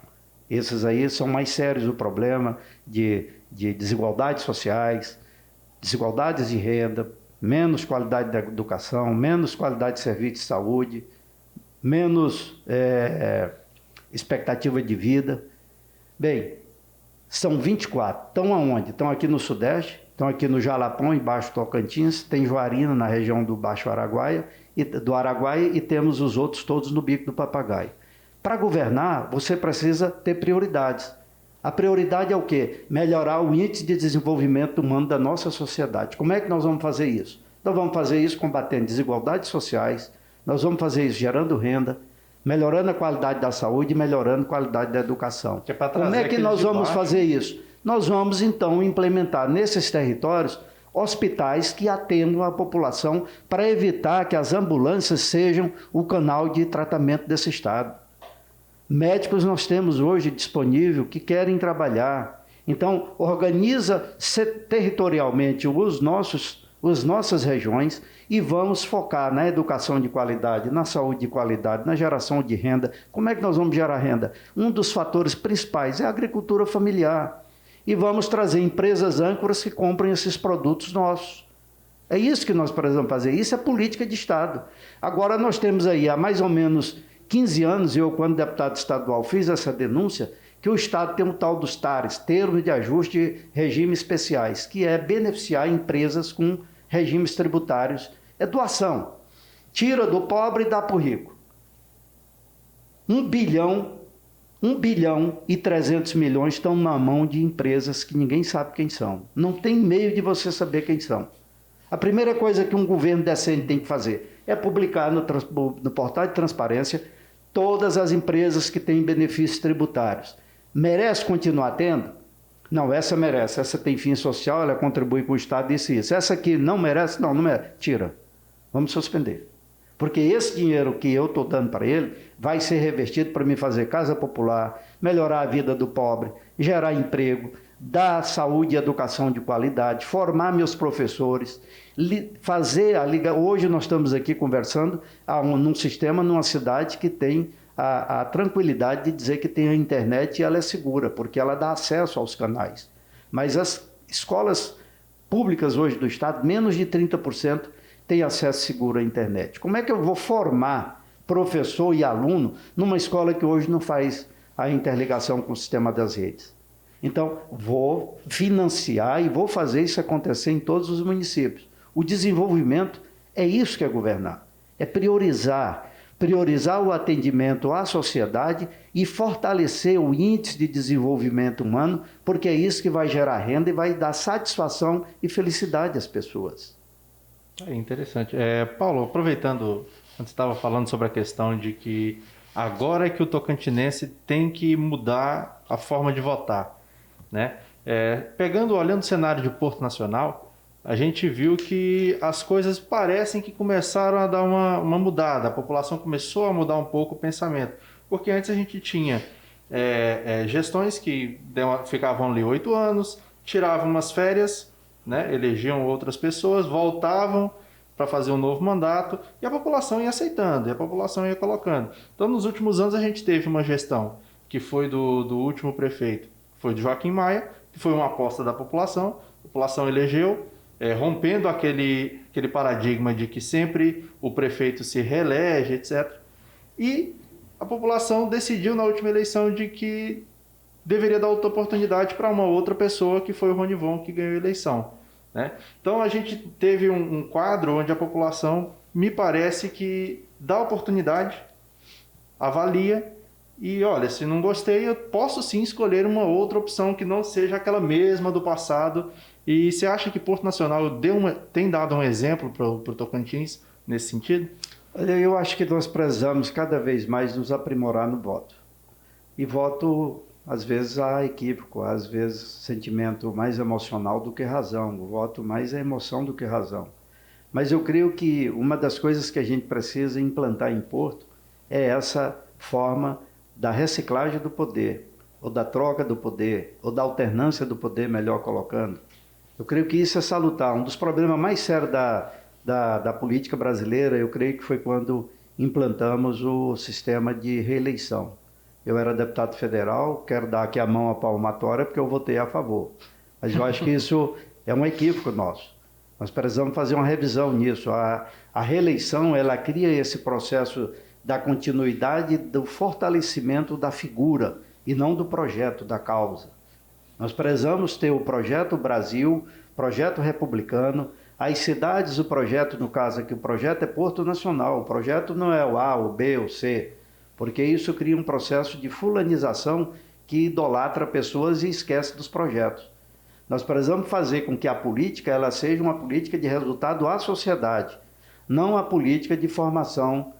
[SPEAKER 3] Esses aí são mais sérios o problema de desigualdades sociais, desigualdades de renda, menos qualidade da educação, menos qualidade de serviço de saúde, menos expectativa de vida. Bem, são 24. Estão aonde? Estão aqui no Sudeste, estão aqui no Jalapão, embaixo do Tocantins, tem Juarina, na região do Baixo Araguaia, e temos os outros todos no Bico do Papagaio. Para governar, você precisa ter prioridades. A prioridade é o quê? Melhorar o índice de desenvolvimento humano da nossa sociedade. Como é que nós vamos fazer isso? Nós vamos fazer isso combatendo desigualdades sociais, nós vamos fazer isso gerando renda, melhorando a qualidade da saúde e melhorando a qualidade da educação. Como é que nós vamos fazer isso? Nós vamos, então, implementar nesses territórios hospitais que atendam a população para evitar que as ambulâncias sejam o canal de tratamento desse estado. Médicos nós temos hoje disponível que querem trabalhar. Então, organiza territorialmente as nossas regiões e vamos focar na educação de qualidade, na saúde de qualidade, na geração de renda. Como é que nós vamos gerar renda? Um dos fatores principais é a agricultura familiar. E vamos trazer empresas âncoras que comprem esses produtos nossos. É isso que nós precisamos fazer. Isso é política de Estado. Agora nós temos aí há mais ou menos 15 anos, eu, quando deputado estadual, fiz essa denúncia, que o Estado tem um tal dos TARES, Termos de Ajuste de Regimes Especiais, que é beneficiar empresas com regimes tributários. É doação. Tira do pobre e dá para o rico. 1 bilhão e 300 milhões estão na mão de empresas que ninguém sabe quem são. Não tem meio de você saber quem são. A primeira coisa que um governo decente tem que fazer é publicar no portal de transparência todas as empresas que têm benefícios tributários. Merece continuar tendo? Não, essa merece. Essa tem fim social, ela contribui com o Estado, isso e isso. Essa aqui não merece? Não merece. Tira. Vamos suspender. Porque esse dinheiro que eu estou dando para ele vai ser revestido para me fazer casa popular, melhorar a vida do pobre, gerar emprego, dar saúde e educação de qualidade, formar meus professores, fazer a liga. Hoje nós estamos aqui conversando num sistema, numa cidade que tem a tranquilidade de dizer que tem a internet e ela é segura, porque ela dá acesso aos canais. Mas as escolas públicas hoje do Estado, menos de 30% têm acesso seguro à internet. Como é que eu vou formar professor e aluno numa escola que hoje não faz a interligação com o sistema das redes? Então, vou financiar e vou fazer isso acontecer em todos os municípios. O desenvolvimento é isso que é governar, é priorizar o atendimento à sociedade e fortalecer o índice de desenvolvimento humano, porque é isso que vai gerar renda e vai dar satisfação e felicidade às pessoas.
[SPEAKER 1] É interessante. Paulo, aproveitando, quando você estava falando sobre a questão de que agora é que o tocantinense tem que mudar a forma de votar, né? Olhando o cenário de Porto Nacional, a gente viu que as coisas parecem que começaram a dar uma mudada, a população começou a mudar um pouco o pensamento, porque antes a gente tinha gestões que ficavam ali 8 anos, tiravam umas férias, né, elegiam outras pessoas, voltavam para fazer um novo mandato e a população ia aceitando, e a população ia colocando. Então, nos últimos anos, a gente teve uma gestão que foi do último prefeito, foi de Joaquim Maia, que foi uma aposta da população, a população elegeu, rompendo aquele paradigma de que sempre o prefeito se reelege, etc. E a população decidiu na última eleição de que deveria dar outra oportunidade para uma outra pessoa, que foi o Ronivon, que ganhou a eleição, né? Então a gente teve um quadro onde a população, me parece que dá oportunidade, avalia e, olha, se não gostei, eu posso sim escolher uma outra opção que não seja aquela mesma do passado. E você acha que Porto Nacional tem dado um exemplo para o Tocantins nesse sentido?
[SPEAKER 3] Olha, eu acho que nós precisamos cada vez mais nos aprimorar no voto. E voto, às vezes, há equívoco, às vezes sentimento mais emocional do que razão. O voto mais é emoção do que razão. Mas eu creio que uma das coisas que a gente precisa implantar em Porto é essa forma da reciclagem do poder, ou da troca do poder, ou da alternância do poder, melhor colocando. Eu creio que isso é salutar. Um dos problemas mais sérios da política brasileira, eu creio que foi quando implantamos o sistema de reeleição. Eu era deputado federal, quero dar aqui a mão à palmatória porque eu votei a favor. Mas eu acho que isso é um equívoco nosso. Nós precisamos fazer uma revisão nisso. A reeleição, ela cria esse processo da continuidade, do fortalecimento da figura e não do projeto, da causa. Nós precisamos ter o projeto Brasil, projeto republicano, as cidades, o projeto, no caso aqui, o projeto é Porto Nacional, o projeto não é o A, o B, o C, porque isso cria um processo de fulanização que idolatra pessoas e esquece dos projetos. Nós precisamos fazer com que a política ela seja uma política de resultado à sociedade, não a política de formação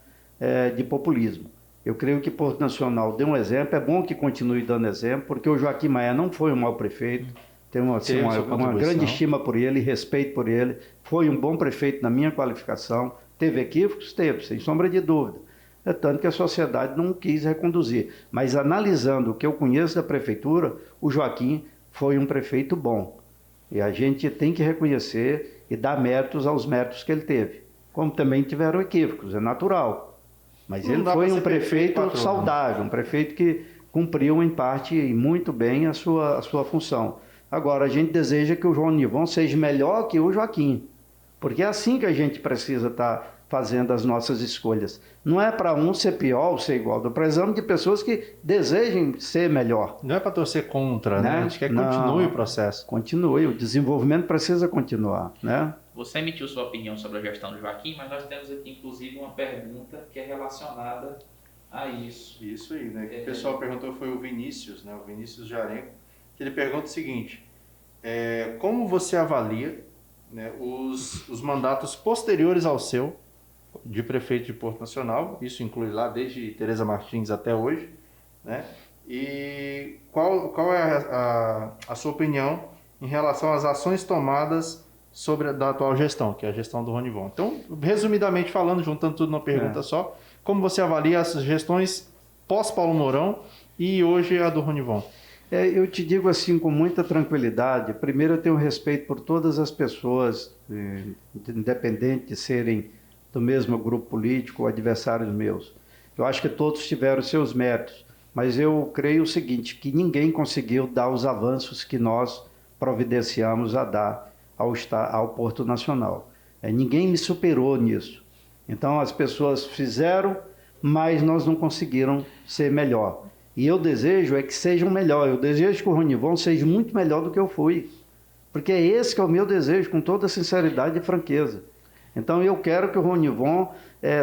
[SPEAKER 3] de populismo. Eu creio que Porto Nacional deu um exemplo, é bom que continue dando exemplo, porque o Joaquim Maia não foi um mau prefeito, tenho uma grande estima por ele, respeito por ele, foi um bom prefeito na minha qualificação, teve equívocos? Teve, sem sombra de dúvida. É tanto que a sociedade não quis reconduzir. Mas analisando o que eu conheço da prefeitura, o Joaquim foi um prefeito bom. E a gente tem que reconhecer e dar méritos aos méritos que ele teve. Como também tiveram equívocos, é natural. Mas ele foi um prefeito saudável, um prefeito que cumpriu em parte e muito bem a sua função. Agora, a gente deseja que o Ronivon seja melhor que o Joaquim, porque é assim que a gente precisa estar fazendo as nossas escolhas. Não é para um ser pior ou ser igual, nós precisamos de pessoas que desejem ser melhor.
[SPEAKER 1] Não é para torcer contra, né? A gente quer que continue o processo.
[SPEAKER 3] Continue, o desenvolvimento precisa continuar, né?
[SPEAKER 2] Você emitiu sua opinião sobre a gestão do Joaquim, mas nós temos aqui, inclusive, uma pergunta que é relacionada a isso.
[SPEAKER 1] Isso aí, né? O pessoal perguntou foi o Vinícius, né? O Vinícius Jarenco, que ele pergunta o seguinte, como você avalia, né, os mandatos posteriores ao seu, de prefeito de Porto Nacional, isso inclui lá desde Tereza Martins até hoje, né? E qual é a sua opinião em relação às ações tomadas da atual gestão, que é a gestão do Ronivon? Então, resumidamente falando, juntando tudo numa pergunta só, como você avalia as gestões pós-Paulo Mourão e hoje a do Ronivon?
[SPEAKER 3] Eu te digo assim com muita tranquilidade, primeiro eu tenho respeito por todas as pessoas, independente de serem do mesmo grupo político ou adversários meus. Eu acho que todos tiveram seus méritos, mas eu creio o seguinte, que ninguém conseguiu dar os avanços que nós providenciamos a dar ao Porto Nacional. Ninguém me superou nisso. Então as pessoas fizeram, mas nós não conseguiram ser melhor. E eu desejo que sejam melhor. Eu desejo que o Ronivon seja muito melhor do que eu fui. Porque é esse que é o meu desejo, com toda sinceridade e franqueza. Então eu quero que o Ronivon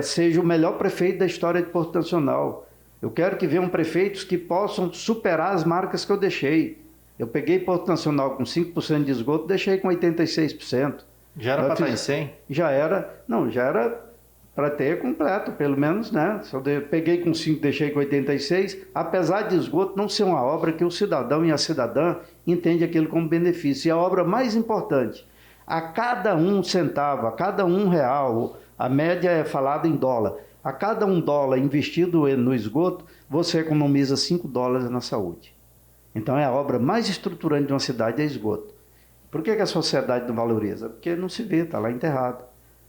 [SPEAKER 3] seja o melhor prefeito da história de Porto Nacional. Eu quero que venham prefeitos que possam superar as marcas que eu deixei. Eu peguei Porto Nacional com 5% de esgoto, deixei com 86%.
[SPEAKER 1] Já era para estar em 100?
[SPEAKER 3] Já era para ter completo, pelo menos, né? Se eu peguei com 5, deixei com 86, apesar de esgoto não ser uma obra que o cidadão e a cidadã entendem aquilo como benefício. E a obra mais importante, a cada $1, a cada R$1, a média é falada em dólar, a cada $1 investido no esgoto, você economiza $5 na saúde. Então é a obra mais estruturante de uma cidade, é esgoto. Por que a sociedade não valoriza? Porque não se vê, está lá enterrado.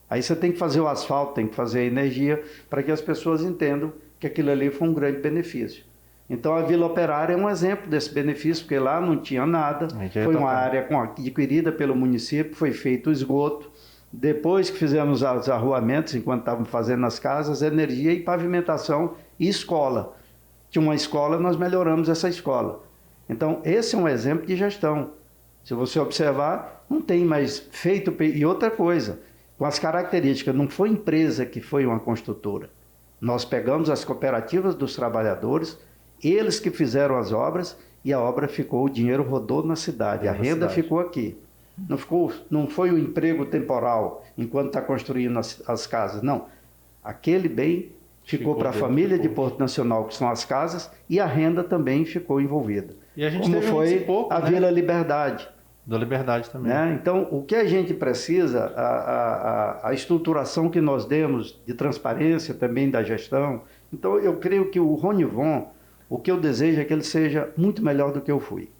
[SPEAKER 3] Aí você tem que fazer o asfalto, tem que fazer a energia, para que as pessoas entendam que aquilo ali foi um grande benefício. Então a Vila Operária é um exemplo desse benefício, porque lá não tinha nada, foi uma área adquirida pelo município, foi feito o esgoto, Depois que fizemos os arruamentos, enquanto estávamos fazendo as casas, energia e pavimentação e escola. Tinha uma escola, nós melhoramos essa escola. Então, esse é um exemplo de gestão. Se você observar, não tem mais feito... E outra coisa, com as características, não foi empresa que foi uma construtora. Nós pegamos as cooperativas dos trabalhadores, eles que fizeram as obras, e a obra ficou, o dinheiro rodou na cidade, a renda ficou aqui. Não foi o emprego temporal, enquanto está construindo as casas, não. Aquele bem ficou para a família de Porto Nacional, que são as casas, e a renda também ficou envolvida.
[SPEAKER 1] E a gente
[SPEAKER 3] como
[SPEAKER 1] teve
[SPEAKER 3] foi
[SPEAKER 1] pouco,
[SPEAKER 3] a
[SPEAKER 1] né?
[SPEAKER 3] Vila Liberdade.
[SPEAKER 1] Da Liberdade também.
[SPEAKER 3] Né? Então, o que a gente precisa, a estruturação que nós demos de transparência também da gestão. Então, eu creio que o Ronivon, o que eu desejo é que ele seja muito melhor do que eu fui.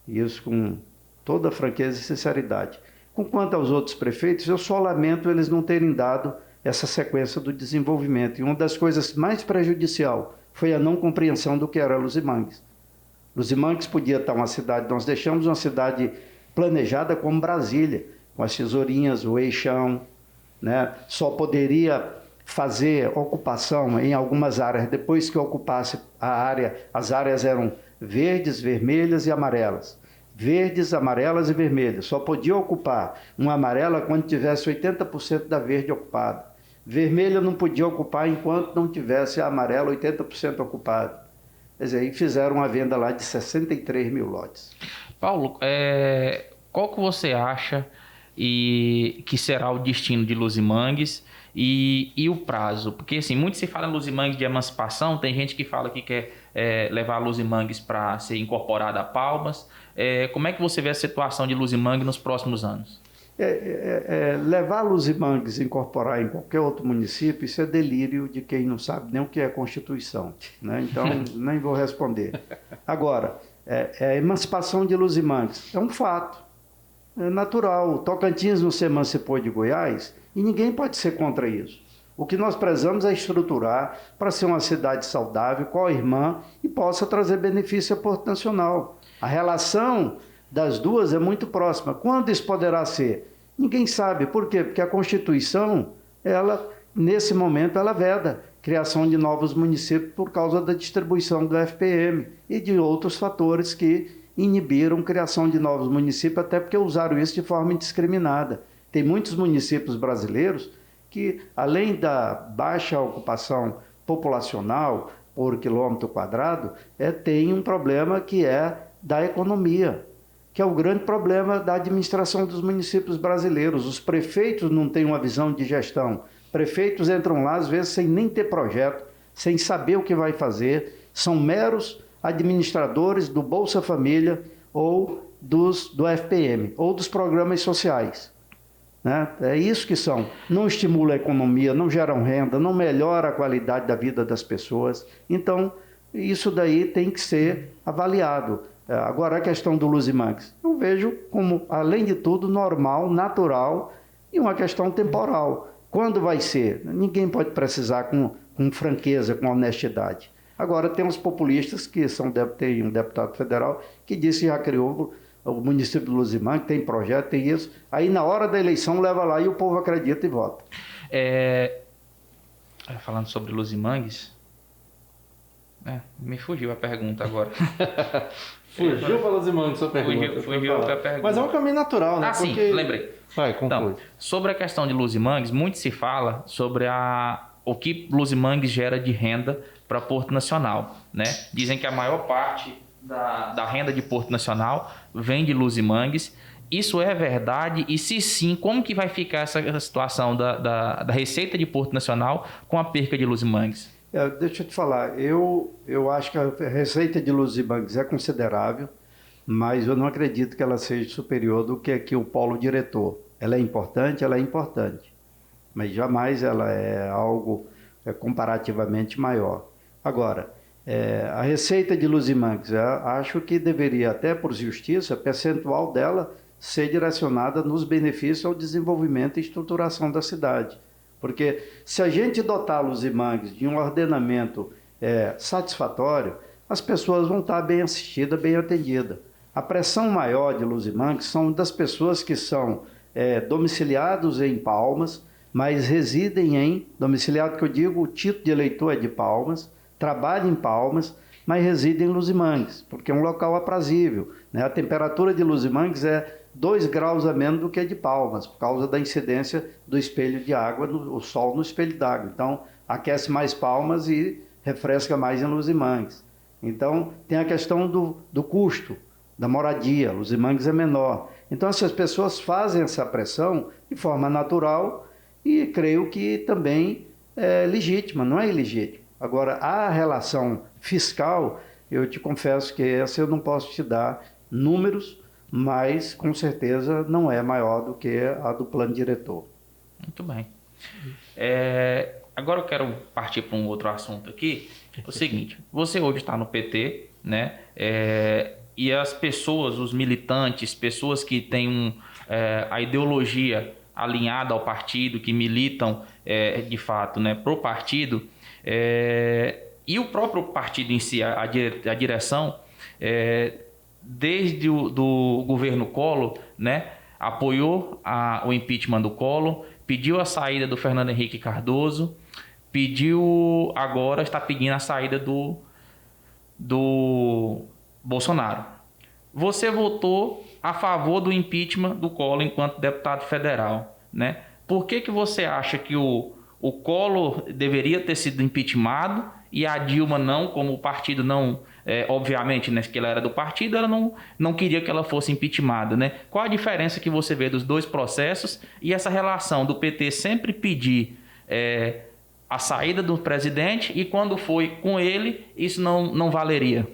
[SPEAKER 3] Isso com toda franqueza e sinceridade. Quanto aos outros prefeitos, eu só lamento eles não terem dado essa sequência do desenvolvimento. E uma das coisas mais prejudicial foi a não compreensão do que era Luzimangues. Luzimangues podia estar uma cidade, nós deixamos uma cidade planejada como Brasília, com as tesourinhas, o eixão, né? Só poderia fazer ocupação em algumas áreas, depois que ocupasse a área, as áreas eram verdes, vermelhas e amarelas. Verdes, amarelas e vermelhas. Só podia ocupar uma amarela quando tivesse 80% da verde ocupada. Vermelha não podia ocupar enquanto não tivesse a amarela 80% ocupada. Quer dizer, aí fizeram uma venda lá de 63 mil lotes.
[SPEAKER 2] Paulo, qual que você acha que será o destino de Luzimangues e o prazo? Porque assim, muito se fala em Luzimangues de emancipação, tem gente que fala que quer levar Luzimangues para ser incorporada a Palmas. Como é que você vê a situação de Luzimangues nos próximos anos?
[SPEAKER 3] Levar Luzimangues e incorporar em qualquer outro município, isso é delírio de quem não sabe nem o que é Constituição, né? Então, nem vou responder. Agora, a emancipação de Luzimangues é um fato, é natural. Tocantins não se emancipou de Goiás e ninguém pode ser contra isso. O que nós precisamos é estruturar para ser uma cidade saudável, co-irmã e possa trazer benefício a Porto Nacional. A relação das duas é muito próxima. Quando isso poderá ser? Ninguém sabe. Por quê? Porque a Constituição, nesse momento, ela veda criação de novos municípios por causa da distribuição do FPM e de outros fatores que inibiram criação de novos municípios, até porque usaram isso de forma indiscriminada. Tem muitos municípios brasileiros que, além da baixa ocupação populacional por quilômetro quadrado, tem um problema que é da economia, que é o grande problema da administração dos municípios brasileiros. Os prefeitos não têm uma visão de gestão. Prefeitos entram lá, às vezes, sem nem ter projeto, sem saber o que vai fazer, são meros administradores do Bolsa Família ou do FPM, ou dos programas sociais. Né? É isso que são. Não estimula a economia, não geram renda, não melhora a qualidade da vida das pessoas. Então, isso daí tem que ser avaliado. Agora, a questão do Luzimangues, eu vejo como, além de tudo, normal, natural e uma questão temporal. Quando vai ser? Ninguém pode precisar com franqueza, com honestidade. Agora, tem uns populistas que tem um deputado federal que disse que já criou o município de Luzimangues, tem projeto, tem isso. Aí, na hora da eleição, leva lá e o povo acredita e vota.
[SPEAKER 2] Falando sobre Luzimangues, me fugiu a pergunta agora.
[SPEAKER 1] Fugiu para Luzimangues sua pergunta.
[SPEAKER 2] Fugiu a pergunta.
[SPEAKER 1] Mas é um caminho natural, né?
[SPEAKER 2] Sim, lembrei.
[SPEAKER 1] Vai, conclui.
[SPEAKER 2] Então, sobre a questão de Luzimangues, muito se fala sobre o que Luzimangues gera de renda para Porto Nacional, né? Dizem que a maior parte da renda de Porto Nacional vem de Luzimangues. Isso é verdade? E se sim, como que vai ficar essa situação da receita de Porto Nacional com a perca de Luzimangues?
[SPEAKER 3] Deixa eu te falar, eu acho que a receita de Luzimangues é considerável, mas eu não acredito que ela seja superior do que aqui o polo diretor. Ela é importante, mas jamais ela é algo comparativamente maior. Agora, a receita de Luzimangues, acho que deveria, até por justiça, percentual dela ser direcionada nos benefícios ao desenvolvimento e estruturação da cidade. Porque se a gente dotar Luzimangues de um ordenamento satisfatório, as pessoas vão estar bem assistidas, bem atendidas. A pressão maior de Luzimangues são das pessoas que são domiciliados em Palmas, mas residem domiciliado que eu digo, o título de eleitor é de Palmas, trabalham em Palmas, mas residem em Luzimangues, porque é um local aprazível, né? A temperatura de Luzimangues é 2 graus a menos do que a de Palmas, por causa da incidência do espelho de água, o sol no espelho d'água. Então, aquece mais Palmas e refresca mais em Luzimangues. Então, tem a questão do custo, da moradia. Luzimangues é menor. Então, essas pessoas fazem essa pressão de forma natural e creio que também é legítima, não é ilegítima. Agora, a relação fiscal, eu te confesso que essa eu não posso te dar números, mas com certeza não é maior do que a do plano diretor.
[SPEAKER 2] Muito bem. Agora eu quero partir para um outro assunto aqui. O seguinte, você hoje está no PT, né? E as pessoas, os militantes, pessoas que têm a ideologia alinhada ao partido, que militam de fato, né, pro partido, e o próprio partido em si, a direção, desde do governo Collor, né, apoiou o impeachment do Collor, pediu a saída do Fernando Henrique Cardoso, agora está pedindo a saída do Bolsonaro. Você votou a favor do impeachment do Collor enquanto deputado federal, né? Por que você acha que o Collor deveria ter sido impeachmentado e a Dilma não, como o partido não, obviamente, né, que ela era do partido, ela não queria que ela fosse impeachmentada, né? Qual a diferença que você vê dos dois processos e essa relação do PT sempre pedir a saída do presidente e quando foi com ele, isso não valeria?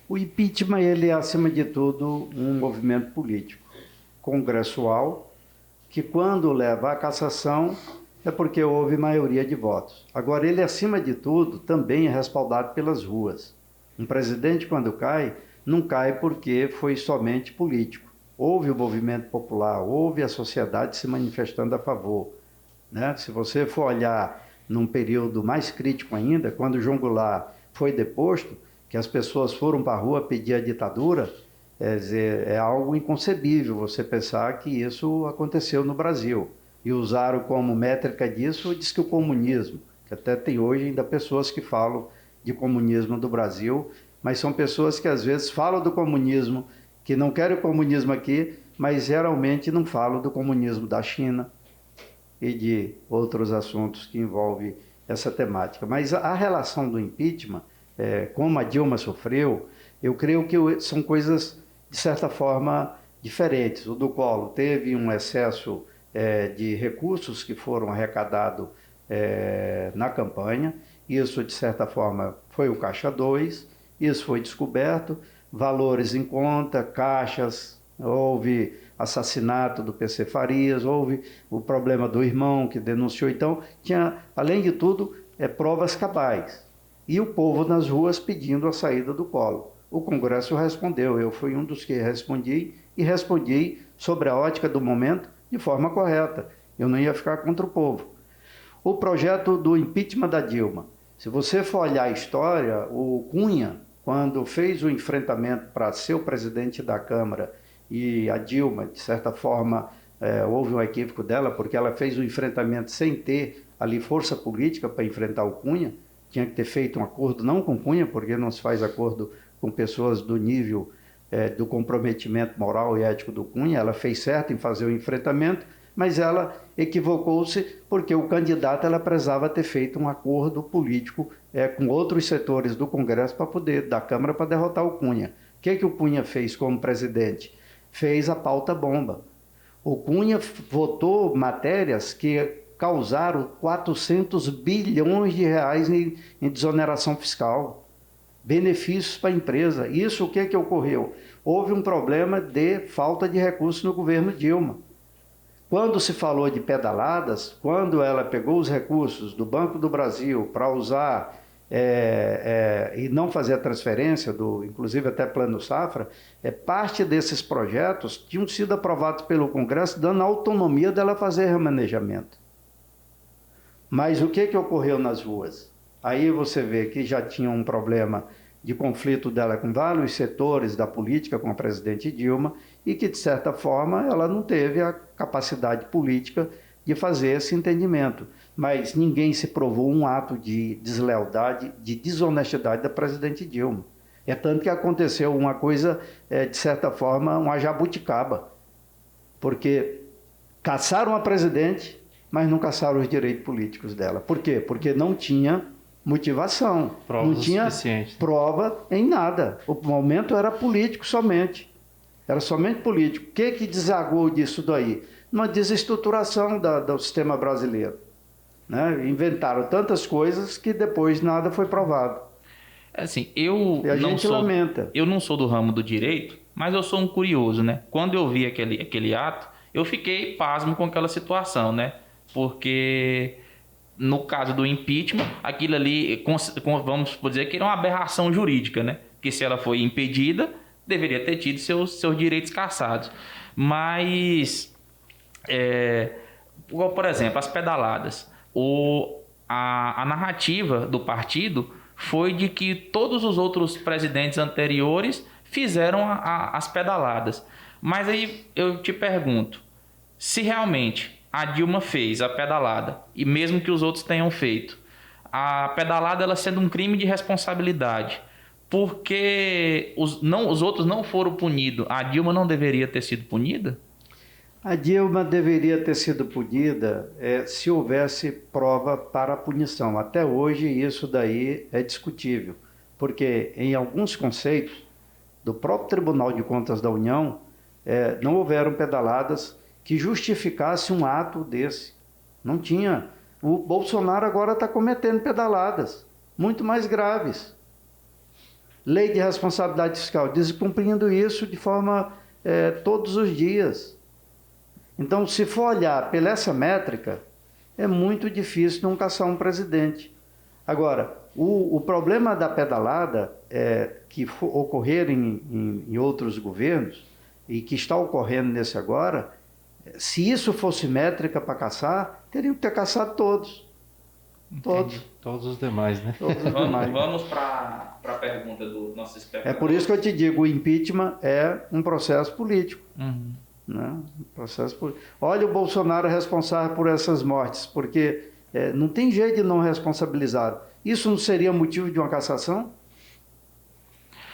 [SPEAKER 3] O impeachment, ele é, acima de tudo, um movimento político, congressual, que quando leva à cassação é porque houve maioria de votos. Agora, ele, acima de tudo, também é respaldado pelas ruas. Um presidente, quando cai, não cai porque foi somente político. Houve o movimento popular, houve a sociedade se manifestando a favor, né? Se você for olhar num período mais crítico ainda, quando João Goulart foi deposto, que as pessoas foram para a rua pedir a ditadura, é algo inconcebível você pensar que isso aconteceu no Brasil. E usaram como métrica disso, diz que o comunismo, que até tem hoje ainda pessoas que falam de comunismo do Brasil, mas são pessoas que às vezes falam do comunismo, que não querem o comunismo aqui, mas geralmente não falam do comunismo da China e de outros assuntos que envolvem essa temática. Mas a relação do impeachment, como a Dilma sofreu, eu creio que são coisas, de certa forma, diferentes. O do Collor teve um excesso de recursos que foram arrecadados na campanha. Isso, de certa forma, foi o Caixa 2, isso foi descoberto, valores em conta, caixas, houve assassinato do PC Farias, houve o problema do irmão que denunciou. Então, tinha, além de tudo, provas cabais. E o povo nas ruas pedindo a saída do Collor. O Congresso respondeu, eu fui um dos que respondi, e respondi sobre a ótica do momento de forma correta. Eu não ia ficar contra o povo. O projeto do impeachment da Dilma. Se você for olhar a história, o Cunha, quando fez o enfrentamento para ser o presidente da Câmara, e a Dilma, de certa forma, houve um equívoco dela, porque ela fez o enfrentamento sem ter ali força política para enfrentar o Cunha, tinha que ter feito um acordo não com Cunha, porque não se faz acordo com pessoas do nível do comprometimento moral e ético do Cunha. Ela fez certo em fazer o enfrentamento, mas ela equivocou-se porque o candidato ela precisava ter feito um acordo político com outros setores do Congresso da Câmara para derrotar o Cunha. O que o Cunha fez como presidente? Fez a pauta bomba. O Cunha votou matérias que causaram 400 bilhões de reais em desoneração fiscal, benefícios para a empresa. Isso o que ocorreu? Houve um problema de falta de recursos no governo Dilma. Quando se falou de pedaladas, quando ela pegou os recursos do Banco do Brasil para usar e não fazer a transferência, inclusive até Plano Safra, parte desses projetos tinham sido aprovados pelo Congresso, dando autonomia dela fazer remanejamento. Mas o que ocorreu nas ruas? Aí você vê que já tinha um problema de conflito dela com vários setores da política, com a presidente Dilma, e que, de certa forma, ela não teve a capacidade política de fazer esse entendimento. Mas ninguém se provou um ato de deslealdade, de desonestidade da presidente Dilma. É tanto que aconteceu uma coisa, de certa forma, uma jabuticaba, porque caçaram a presidente, mas não caçaram os direitos políticos dela. Por quê? Porque não tinha motivação, não tinha prova em nada. O momento era político somente. Era somente político. O que desagou disso daí? Uma desestruturação do sistema brasileiro. Né? Inventaram tantas coisas que depois nada foi provado.
[SPEAKER 2] Assim,
[SPEAKER 3] lamenta.
[SPEAKER 2] Eu não sou do ramo do direito, mas eu sou um curioso, né? Quando eu vi aquele ato, eu fiquei pasmo com aquela situação, né? Porque no caso do impeachment, aquilo ali, vamos dizer que era uma aberração jurídica, né? Que se ela foi impedida, deveria ter tido seus direitos cassados. Mas, por exemplo, as pedaladas. A narrativa do partido foi de que todos os outros presidentes anteriores fizeram as pedaladas. Mas aí eu te pergunto, se realmente a Dilma fez a pedalada, e mesmo que os outros tenham feito, a pedalada ela sendo um crime de responsabilidade, porque os outros não foram punidos, a Dilma não deveria ter sido punida?
[SPEAKER 3] A Dilma deveria ter sido punida se houvesse prova para a punição. Até hoje isso daí é discutível, porque em alguns conceitos do próprio Tribunal de Contas da União não houveram pedaladas que justificasse um ato desse. Não tinha. O Bolsonaro agora está cometendo pedaladas muito mais graves. Lei de responsabilidade fiscal, descumprindo isso de forma todos os dias. Então, se for olhar pela essa métrica, é muito difícil não caçar um presidente. Agora, o problema da pedalada que ocorreram em outros governos e que está ocorrendo nesse agora, se isso fosse métrica para caçar, teriam que ter caçado todos. Todos.
[SPEAKER 1] Todos os demais, né?
[SPEAKER 2] Vamos para a pergunta do nosso espectador.
[SPEAKER 3] É por isso que eu te digo, o impeachment é um processo político.
[SPEAKER 2] Uhum.
[SPEAKER 3] Né? Olha o Bolsonaro responsável por essas mortes, porque não tem jeito de não responsabilizar. Isso não seria motivo de uma cassação?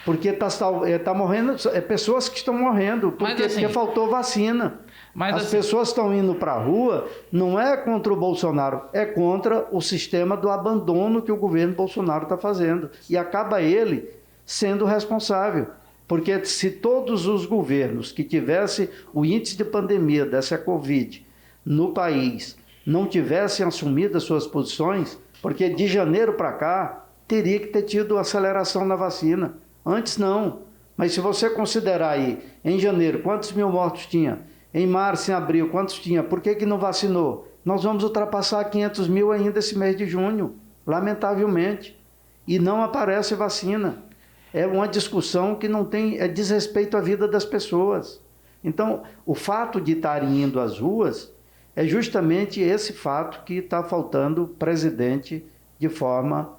[SPEAKER 3] Porque tá morrendo, pessoas que estão morrendo, porque faltou vacina. As pessoas estão indo para a rua, não é contra o Bolsonaro, é contra o sistema do abandono que o governo Bolsonaro está fazendo. E acaba ele sendo responsável. Porque se todos os governos que tivessem o índice de pandemia dessa Covid no país não tivessem assumido as suas posições, porque de janeiro para cá teria que ter tido aceleração na vacina. Antes não. Mas se você considerar aí, em janeiro, quantos mil mortos tinha? Em março, em abril, quantos tinha? Por que não vacinou? Nós vamos ultrapassar 500 mil ainda esse mês de junho, lamentavelmente. E não aparece vacina. É uma discussão que não tem desrespeito à vida das pessoas. Então, o fato de estarem indo às ruas é justamente esse fato que está faltando presidente de forma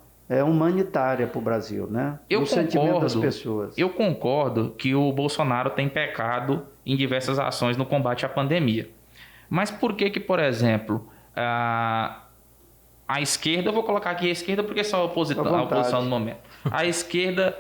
[SPEAKER 3] humanitária para o Brasil, né? No sentimento das pessoas.
[SPEAKER 2] Eu concordo que o Bolsonaro tem pecado em diversas ações no combate à pandemia. Mas por que, por exemplo, a esquerda, eu vou colocar aqui a esquerda porque é só a oposição no momento. A esquerda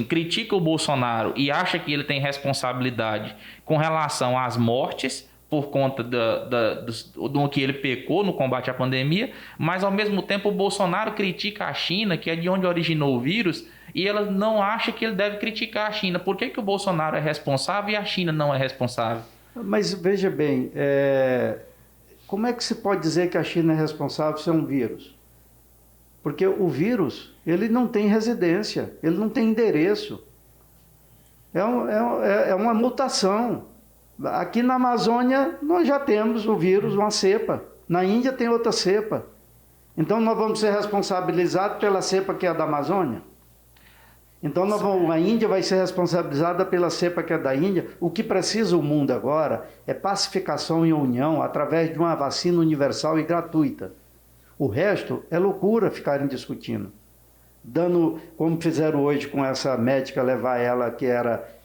[SPEAKER 2] critica o Bolsonaro e acha que ele tem responsabilidade com relação às mortes por conta do que ele pecou no combate à pandemia, mas ao mesmo tempo o Bolsonaro critica a China, que é de onde originou o vírus, e ela não acha que ele deve criticar a China. Por que o Bolsonaro é responsável e a China não é responsável?
[SPEAKER 3] Mas veja bem, como é que se pode dizer que a China é responsável se é um vírus? Porque o vírus, ele não tem residência, ele não tem endereço. É uma mutação. Aqui na Amazônia, nós já temos o vírus, uma cepa. Na Índia tem outra cepa. Então, nós vamos ser responsabilizados pela cepa que é da Amazônia? Então, a Índia vai ser responsabilizada pela cepa que é da Índia. O que precisa o mundo agora é pacificação e união através de uma vacina universal e gratuita. O resto é loucura ficarem discutindo. dando, como fizeram hoje com essa médica, levar ela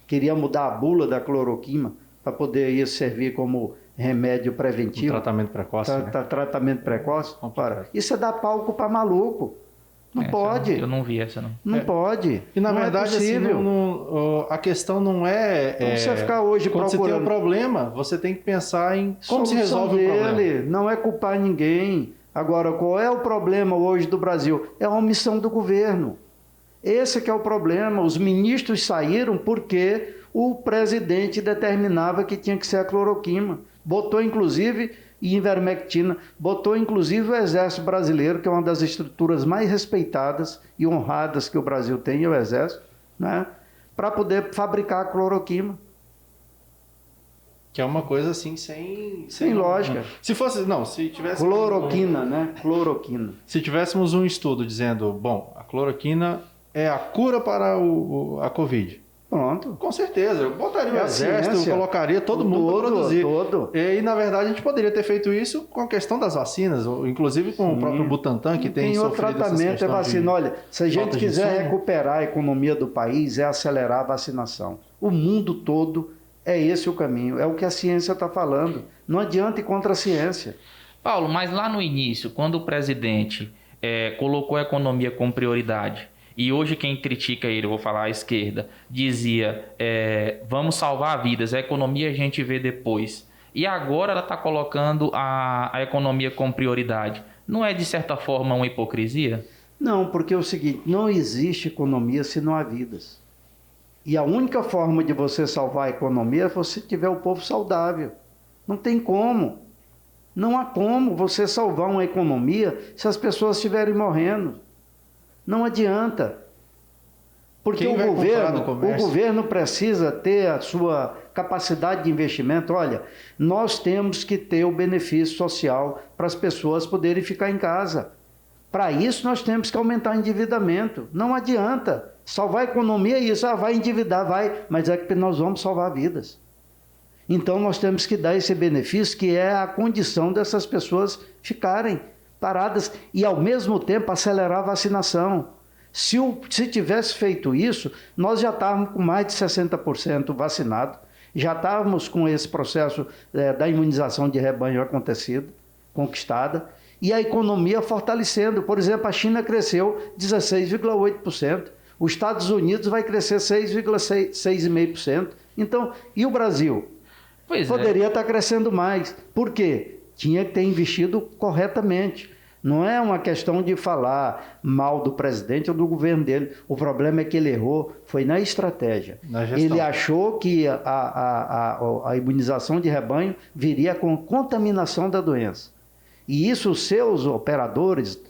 [SPEAKER 3] queria mudar a bula da cloroquina para poder isso servir como remédio preventivo.
[SPEAKER 1] Tratamento precoce, né?
[SPEAKER 3] Tratamento precoce. Ora, isso é dar palco para maluco. Não pode.
[SPEAKER 2] Eu não vi essa, não.
[SPEAKER 3] Não pode.
[SPEAKER 1] E na
[SPEAKER 3] não
[SPEAKER 1] verdade,
[SPEAKER 3] é possível.
[SPEAKER 1] assim, a questão não é.
[SPEAKER 3] Então, você ficar hoje
[SPEAKER 1] quando
[SPEAKER 3] procurando.
[SPEAKER 1] você tem um problema, você tem que pensar em como se
[SPEAKER 3] Solução
[SPEAKER 1] resolve o problema.
[SPEAKER 3] dele, não é culpar ninguém. Agora, qual é o problema hoje do Brasil? É a omissão do governo. Esse que é o problema. Os ministros saíram porque o presidente determinava que tinha que ser a cloroquina. Botou, inclusive, ivermectina, botou, inclusive, o Exército Brasileiro, que é uma das estruturas mais respeitadas e honradas que o Brasil tem, é o Exército, né? Para poder fabricar a cloroquina.
[SPEAKER 1] Que é uma coisa assim, sem
[SPEAKER 3] lógica.
[SPEAKER 1] Se fosse, não, se tivesse...
[SPEAKER 3] Cloroquina, né? Cloroquina.
[SPEAKER 1] Se tivéssemos um estudo dizendo, bom, a cloroquina é a cura para a Covid.
[SPEAKER 3] Pronto.
[SPEAKER 1] Com certeza, eu botaria o
[SPEAKER 3] É a
[SPEAKER 1] exército,
[SPEAKER 3] ciência.
[SPEAKER 1] colocaria todo mundo para produzir.
[SPEAKER 3] Todo.
[SPEAKER 1] E na verdade a gente poderia ter feito isso com a questão das vacinas, ou, inclusive com o próprio Butantan, que tem
[SPEAKER 3] o
[SPEAKER 1] sofrido
[SPEAKER 3] tratamento é vacina. Olha, se a gente
[SPEAKER 1] falta de
[SPEAKER 3] quiser
[SPEAKER 1] insumo.
[SPEAKER 3] recuperar a economia do país, é acelerar a vacinação. O mundo todo é esse o caminho, é o que a ciência está falando. Não adianta ir contra a ciência.
[SPEAKER 2] Paulo, mas lá no início, quando o presidente colocou a economia como prioridade, e hoje quem critica ele, eu vou falar à esquerda, dizia, vamos salvar vidas, a economia a gente vê depois. E agora ela está colocando a economia como prioridade. Não é, de certa forma, uma hipocrisia?
[SPEAKER 3] Não, porque é o seguinte, não existe economia se não há vidas. E a única forma de você salvar a economia é você tiver o povo saudável. Não tem como. Não há como você salvar uma economia se as pessoas estiverem morrendo. Não adianta. Porque o governo precisa ter a sua capacidade de investimento. Olha, nós temos que ter o benefício social para as pessoas poderem ficar em casa. Para isso, nós temos que aumentar o endividamento. Não adianta. Salvar a economia é isso. Vai endividar, vai. Mas é que nós vamos salvar vidas. Então, nós temos que dar esse benefício, que é a condição dessas pessoas ficarem paradas e, ao mesmo tempo, acelerar a vacinação. Se tivesse feito isso, nós já estávamos com mais de 60% vacinados, já estávamos com esse processo da imunização de rebanho conquistada, e a economia fortalecendo. Por exemplo, a China cresceu 16,8%, os Estados Unidos vai crescer 6,5%. Então, e o Brasil? Poderia estar crescendo mais. Por quê? Tinha que ter investido corretamente. Não é uma questão de falar mal do presidente ou do governo dele. O problema é que ele errou, foi na estratégia. Ele achou que a imunização de rebanho viria com contaminação da doença. E isso os seus operadores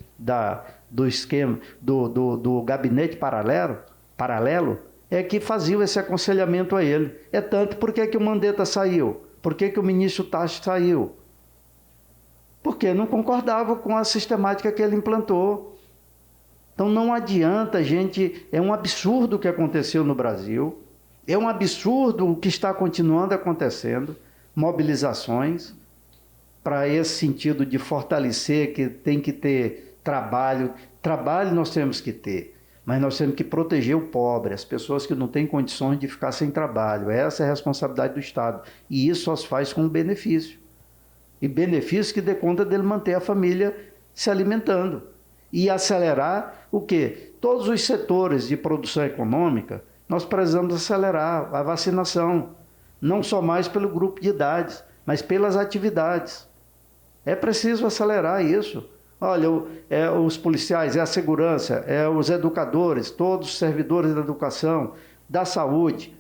[SPEAKER 3] do esquema, do gabinete paralelo, é que faziam esse aconselhamento a ele. É tanto por que o Mandetta saiu? Por que o ministro Tachi saiu? Porque não concordava com a sistemática que ele implantou. Então não adianta, gente, é um absurdo o que aconteceu no Brasil, é um absurdo o que está continuando acontecendo, mobilizações para esse sentido de fortalecer, que tem que ter trabalho nós temos que ter, mas nós temos que proteger o pobre, as pessoas que não têm condições de ficar sem trabalho. Essa é a responsabilidade do Estado, e isso só se faz com benefício. E benefício que dê conta dele manter a família se alimentando. E acelerar o quê? Todos os setores de produção econômica, nós precisamos acelerar a vacinação. Não só mais pelo grupo de idades, mas pelas atividades. É preciso acelerar isso. Olha, os policiais, a segurança, os educadores, todos os servidores da educação, da saúde,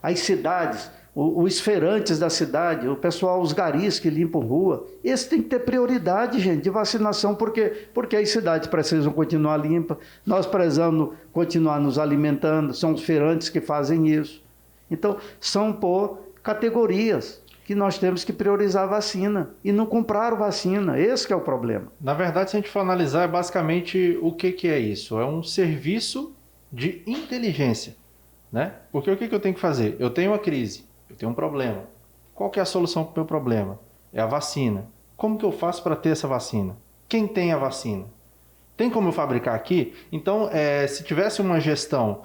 [SPEAKER 3] as cidades, os feirantes da cidade, o pessoal, os garis que limpam rua, esse tem que ter prioridade, gente, de vacinação, porque as cidades precisam continuar limpas, nós precisamos continuar nos alimentando, são os feirantes que fazem isso. Então, são por categorias que nós temos que priorizar a vacina e não comprar vacina, esse que é o problema.
[SPEAKER 1] Na verdade, se a gente for analisar, é basicamente o que é isso? É um serviço de inteligência, né? Porque o que eu tenho que fazer? Eu tenho uma crise, eu tenho um problema. Qual que é a solução para o meu problema? É a vacina. Como que eu faço para ter essa vacina? Quem tem a vacina? Tem como eu fabricar aqui? Então, se tivesse uma gestão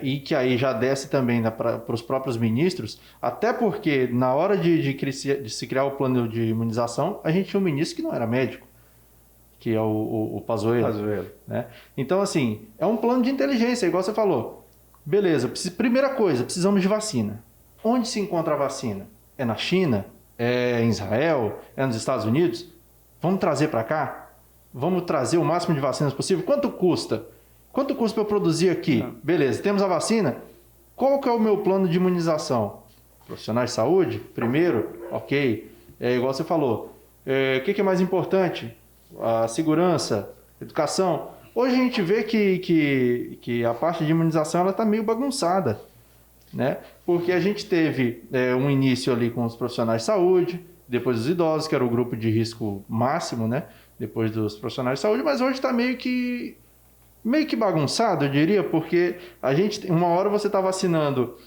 [SPEAKER 1] e que aí já desse também para os próprios ministros, até porque na hora de se criar o plano de imunização, a gente tinha um ministro que não era médico, que é o Pazuello. Né? Então, assim, é um plano de inteligência, igual você falou. Beleza, primeira coisa, precisamos de vacina. Onde se encontra a vacina? É na China? É em Israel? É nos Estados Unidos? Vamos trazer para cá? Vamos trazer o máximo de vacinas possível? Quanto custa? Quanto custa para eu produzir aqui? Beleza, temos a vacina? Qual que é o meu plano de imunização? Profissionais de saúde? Primeiro? Ok. Igual você falou. O que é mais importante? A segurança, educação. Hoje a gente vê que a parte de imunização está meio bagunçada, né? Porque a gente teve um início ali com os profissionais de saúde, depois os idosos, que era o grupo de risco máximo, né? Depois dos profissionais de saúde, mas hoje está meio que bagunçado, eu diria, porque uma hora você está vacinando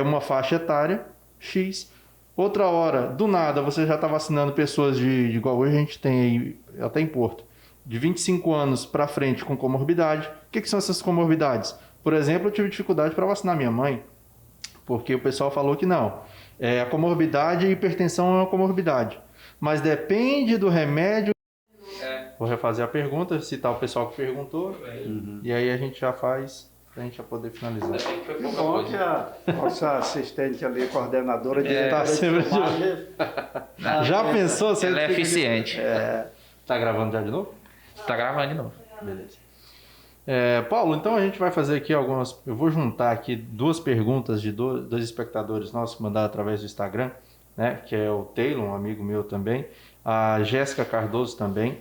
[SPEAKER 1] uma faixa etária X, outra hora, do nada, você já está vacinando pessoas de igual hoje a gente tem aí, até em Porto, de 25 anos para frente com comorbidade. O que são essas comorbidades? Por exemplo, eu tive dificuldade para vacinar minha mãe, porque o pessoal falou que não. A comorbidade e hipertensão é uma comorbidade, mas depende do remédio. Vou refazer a pergunta, citar o pessoal que perguntou, e aí a gente já faz, para a gente já poder finalizar.
[SPEAKER 3] Que bom que a nossa assistente ali, coordenadora de
[SPEAKER 1] Já pensou?
[SPEAKER 2] Ela é eficiente.
[SPEAKER 1] Tá gravando já de novo?
[SPEAKER 2] Tá gravando de novo.
[SPEAKER 1] Beleza. Paulo, então a gente vai fazer aqui algumas... Eu vou juntar aqui duas perguntas de dois espectadores nossos que mandaram através do Instagram, né? Que é o Taylor, um amigo meu também, a Jéssica Cardoso também.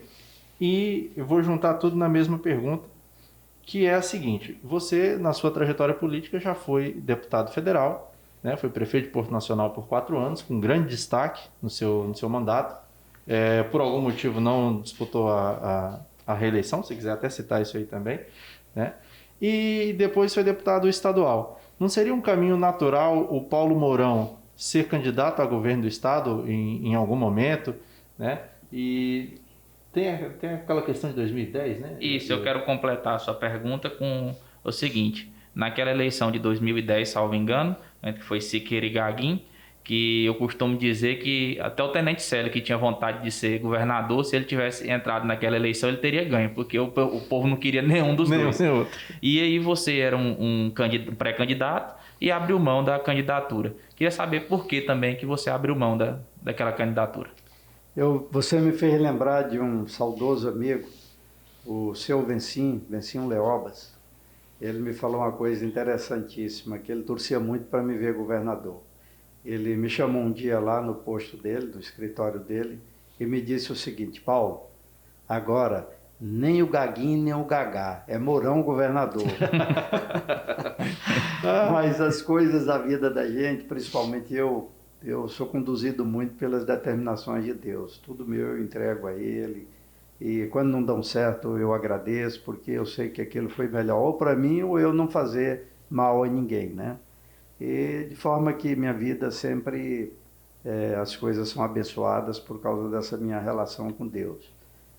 [SPEAKER 1] E eu vou juntar tudo na mesma pergunta, que é a seguinte: você, na sua trajetória política, já foi deputado federal, né? Foi prefeito de Porto Nacional por 4 anos, com grande destaque no seu mandato. Por algum motivo não disputou a reeleição, se quiser até citar isso aí também, né? E depois foi deputado estadual. Não seria um caminho natural o Paulo Mourão ser candidato a governo do estado em algum momento, né? E tem aquela questão de 2010, né?
[SPEAKER 2] Isso, eu quero completar a sua pergunta com o seguinte: naquela eleição de 2010, salvo engano, né, que foi Siqueira e Gaguin, que eu costumo dizer que até o Tenente Célio, que tinha vontade de ser governador, se ele tivesse entrado naquela eleição, ele teria ganho, porque o povo não queria nenhum dos dois.
[SPEAKER 1] Nem outro.
[SPEAKER 2] E aí você era um pré-candidato e abriu mão da candidatura. Queria saber por que também que você abriu mão daquela candidatura.
[SPEAKER 3] Você me fez lembrar de um saudoso amigo, o seu Vencinho Leobas. Ele me falou uma coisa interessantíssima, que ele torcia muito para me ver governador. Ele me chamou um dia lá no posto dele, no escritório dele, e me disse o seguinte: Paulo, agora nem o Gaguinho nem o Gagá, é Mourão governador. Mas as coisas da vida da gente, principalmente eu sou conduzido muito pelas determinações de Deus. Tudo meu eu entrego a Ele. E quando não dão certo, eu agradeço, porque eu sei que aquilo foi melhor ou para mim ou eu não fazer mal a ninguém, né? E de forma que minha vida sempre, as coisas são abençoadas por causa dessa minha relação com Deus.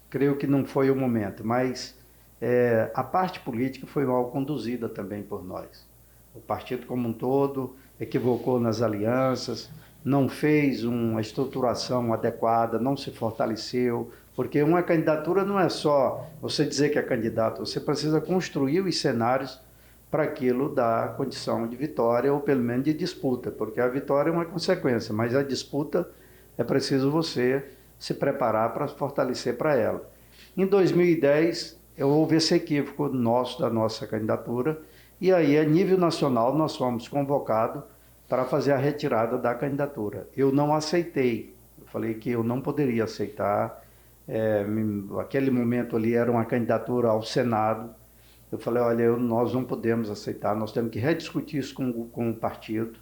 [SPEAKER 3] Creio que não foi o momento, mas a parte política foi mal conduzida também por nós. O partido como um todo equivocou nas alianças, não fez uma estruturação adequada, não se fortaleceu, porque uma candidatura não é só você dizer que é candidato, você precisa construir os cenários para aquilo dar condição de vitória ou pelo menos de disputa, porque a vitória é uma consequência, mas a disputa é preciso você se preparar para fortalecer para ela. Em 2010, houve esse equívoco da nossa candidatura, e aí a nível nacional nós fomos convocados para fazer a retirada da candidatura. Eu não aceitei, eu falei que eu não poderia aceitar, aquele momento ali era uma candidatura ao Senado. Eu falei, olha, nós não podemos aceitar, nós temos que rediscutir isso com o partido.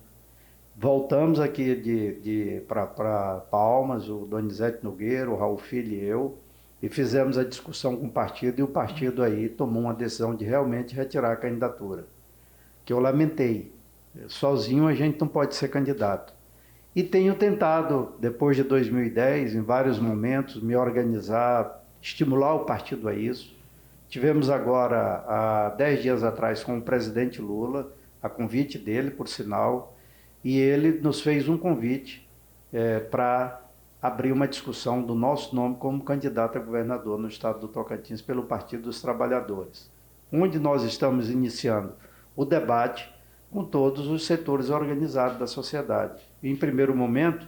[SPEAKER 3] Voltamos aqui para Palmas, o Donizete Nogueira, o Raul Filho e eu, e fizemos a discussão com o partido, e o partido aí tomou uma decisão de realmente retirar a candidatura, que eu lamentei. Sozinho a gente não pode ser candidato. E tenho tentado, depois de 2010, em vários momentos, me organizar, estimular o partido a isso. Tivemos agora, há 10 dias atrás, com o presidente Lula, a convite dele, por sinal, e ele nos fez um convite para abrir uma discussão do nosso nome como candidato a governador no estado do Tocantins pelo Partido dos Trabalhadores, onde nós estamos iniciando o debate com todos os setores organizados da sociedade. Em primeiro momento,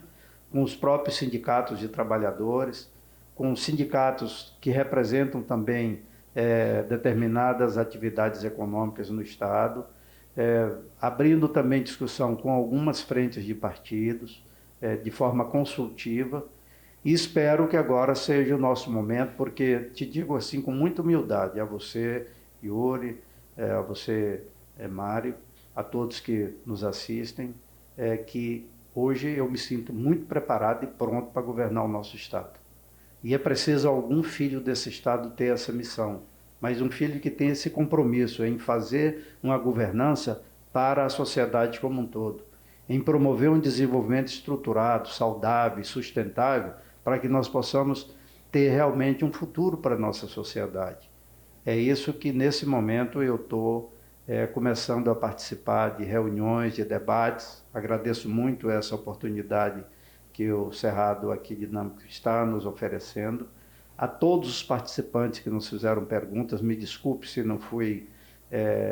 [SPEAKER 3] com os próprios sindicatos de trabalhadores, com os sindicatos que representam também determinadas atividades econômicas no estado, abrindo também discussão com algumas frentes de partidos, de forma consultiva, e espero que agora seja o nosso momento, porque te digo assim com muita humildade, a você, Yuri, a você, Mário, a todos que nos assistem, que hoje eu me sinto muito preparado e pronto para governar o nosso estado. E é preciso algum filho desse estado ter essa missão, mas um filho que tem esse compromisso em fazer uma governança para a sociedade como um todo, em promover um desenvolvimento estruturado, saudável e sustentável, para que nós possamos ter realmente um futuro para a nossa sociedade. É isso que, nesse momento, eu estou começando a participar de reuniões, de debates. Agradeço muito essa oportunidade que o Cerrado aqui Dinâmico está nos oferecendo. A todos os participantes que nos fizeram perguntas, me desculpe se não fui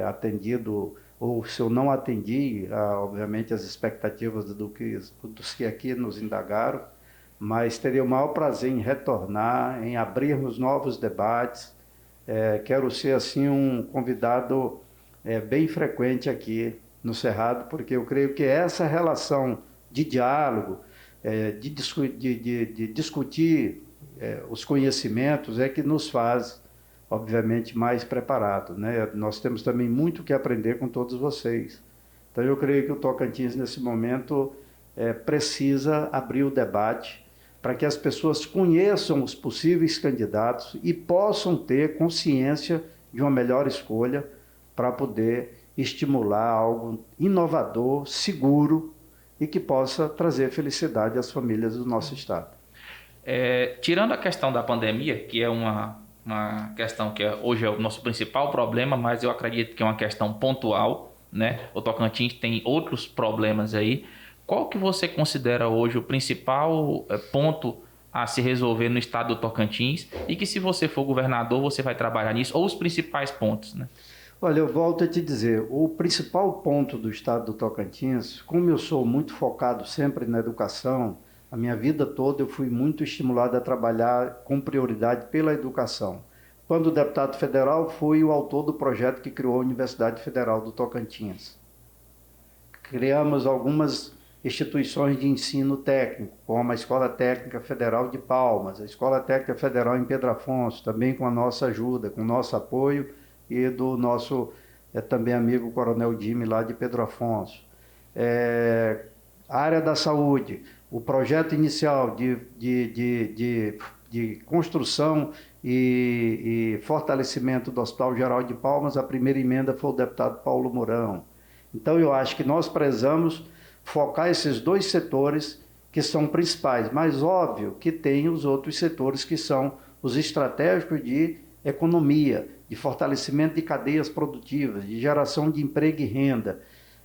[SPEAKER 3] atendido ou se eu não atendi, obviamente, as expectativas dos que aqui nos indagaram, mas teria o maior prazer em retornar, em abrirmos novos debates. Quero ser, assim, um convidado bem frequente aqui no Cerrado, porque eu creio que essa relação de diálogo, de discutir os conhecimentos é que nos faz, obviamente, mais preparados, né? Nós temos também muito que aprender com todos vocês. Então, eu creio que o Tocantins, nesse momento, precisa abrir o debate para que as pessoas conheçam os possíveis candidatos e possam ter consciência de uma melhor escolha para poder estimular algo inovador, seguro e que possa trazer felicidade às famílias do nosso estado.
[SPEAKER 2] Tirando a questão da pandemia, que é uma questão que hoje é o nosso principal problema, mas eu acredito que é uma questão pontual, né? O Tocantins tem outros problemas aí. Qual que você considera hoje o principal ponto a se resolver no estado do Tocantins e que, se você for governador, você vai trabalhar nisso, ou os principais pontos, né?
[SPEAKER 3] Olha, eu volto a te dizer, o principal ponto do estado do Tocantins, como eu sou muito focado sempre na educação, a minha vida toda eu fui muito estimulado a trabalhar com prioridade pela educação. Quando deputado federal, fui o autor do projeto que criou a Universidade Federal do Tocantins. Criamos algumas instituições de ensino técnico, como a Escola Técnica Federal de Palmas, a Escola Técnica Federal em Pedro Afonso, também com a nossa ajuda, com o nosso apoio e do nosso também amigo Coronel Jimmy lá de Pedro Afonso. A área da saúde, o projeto inicial de construção e fortalecimento do Hospital Geral de Palmas, a primeira emenda foi o deputado Paulo Mourão. Então eu acho que nós precisamos focar esses dois setores que são principais, mas óbvio que tem os outros setores que são os estratégicos de economia, de fortalecimento de cadeias produtivas, de geração de emprego e renda.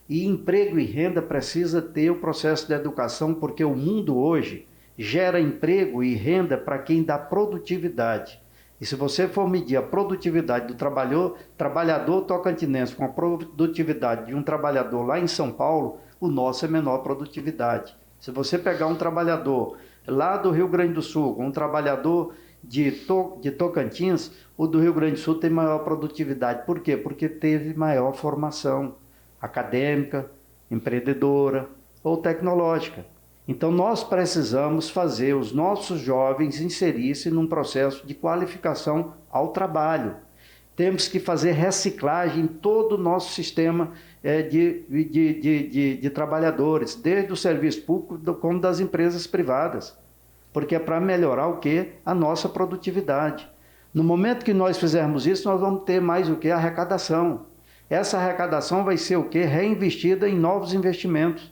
[SPEAKER 3] E emprego e renda precisa ter o processo de educação, porque o mundo hoje gera emprego e renda para quem dá produtividade. E se você for medir a produtividade do trabalhador tocantinense com a produtividade de um trabalhador lá em São Paulo, o nosso é menor produtividade. Se você pegar um trabalhador lá do Rio Grande do Sul, com um trabalhador de Tocantins, o do Rio Grande do Sul tem maior produtividade. Por quê? Porque teve maior formação acadêmica, empreendedora ou tecnológica. Então nós precisamos fazer os nossos jovens inserir-se num processo de qualificação ao trabalho. Temos que fazer reciclagem em todo o nosso sistema de trabalhadores, desde o serviço público como das empresas privadas, porque é para melhorar o quê? A nossa produtividade. No momento que nós fizermos isso, nós vamos ter mais o quê? Arrecadação. Essa arrecadação vai ser o quê? Reinvestida em novos investimentos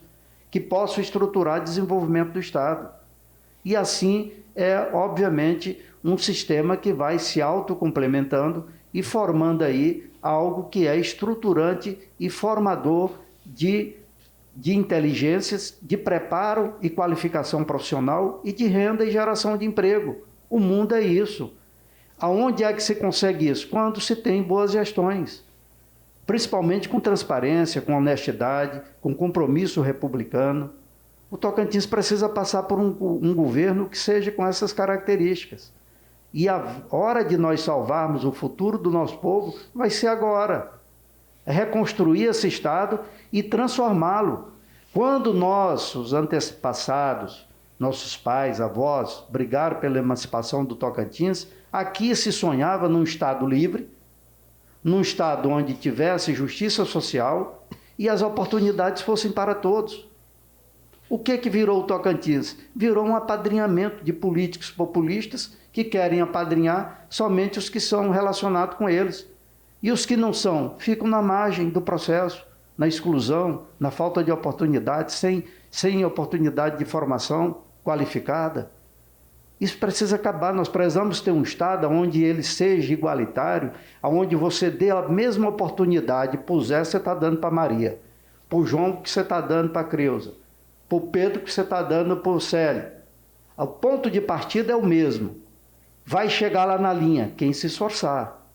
[SPEAKER 3] que possam estruturar o desenvolvimento do Estado. E assim obviamente, um sistema que vai se autocomplementando e formando aí algo que é estruturante e formador de inteligências, de preparo e qualificação profissional e de renda e geração de emprego. O mundo é isso. Aonde é que se consegue isso? Quando se tem boas gestões, principalmente com transparência, com honestidade, com compromisso republicano. O Tocantins precisa passar por um governo que seja com essas características. E a hora de nós salvarmos o futuro do nosso povo vai ser agora. É reconstruir esse Estado e transformá-lo. Quando nossos antepassados, nossos pais, avós, brigaram pela emancipação do Tocantins, aqui se sonhava num Estado livre, num Estado onde tivesse justiça social e as oportunidades fossem para todos. O que virou o Tocantins? Virou um apadrinhamento de políticos populistas que querem apadrinhar somente os que são relacionados com eles. E os que não são, ficam na margem do processo, na exclusão, na falta de oportunidade, sem oportunidade de formação qualificada. Isso precisa acabar. Nós precisamos ter um Estado onde ele seja igualitário, onde você dê a mesma oportunidade para o Zé que você está dando para a Maria, para o João que você está dando para a Creuza, para o Pedro que você está dando para o Célio. O ponto de partida é o mesmo. Vai chegar lá na linha quem se esforçar.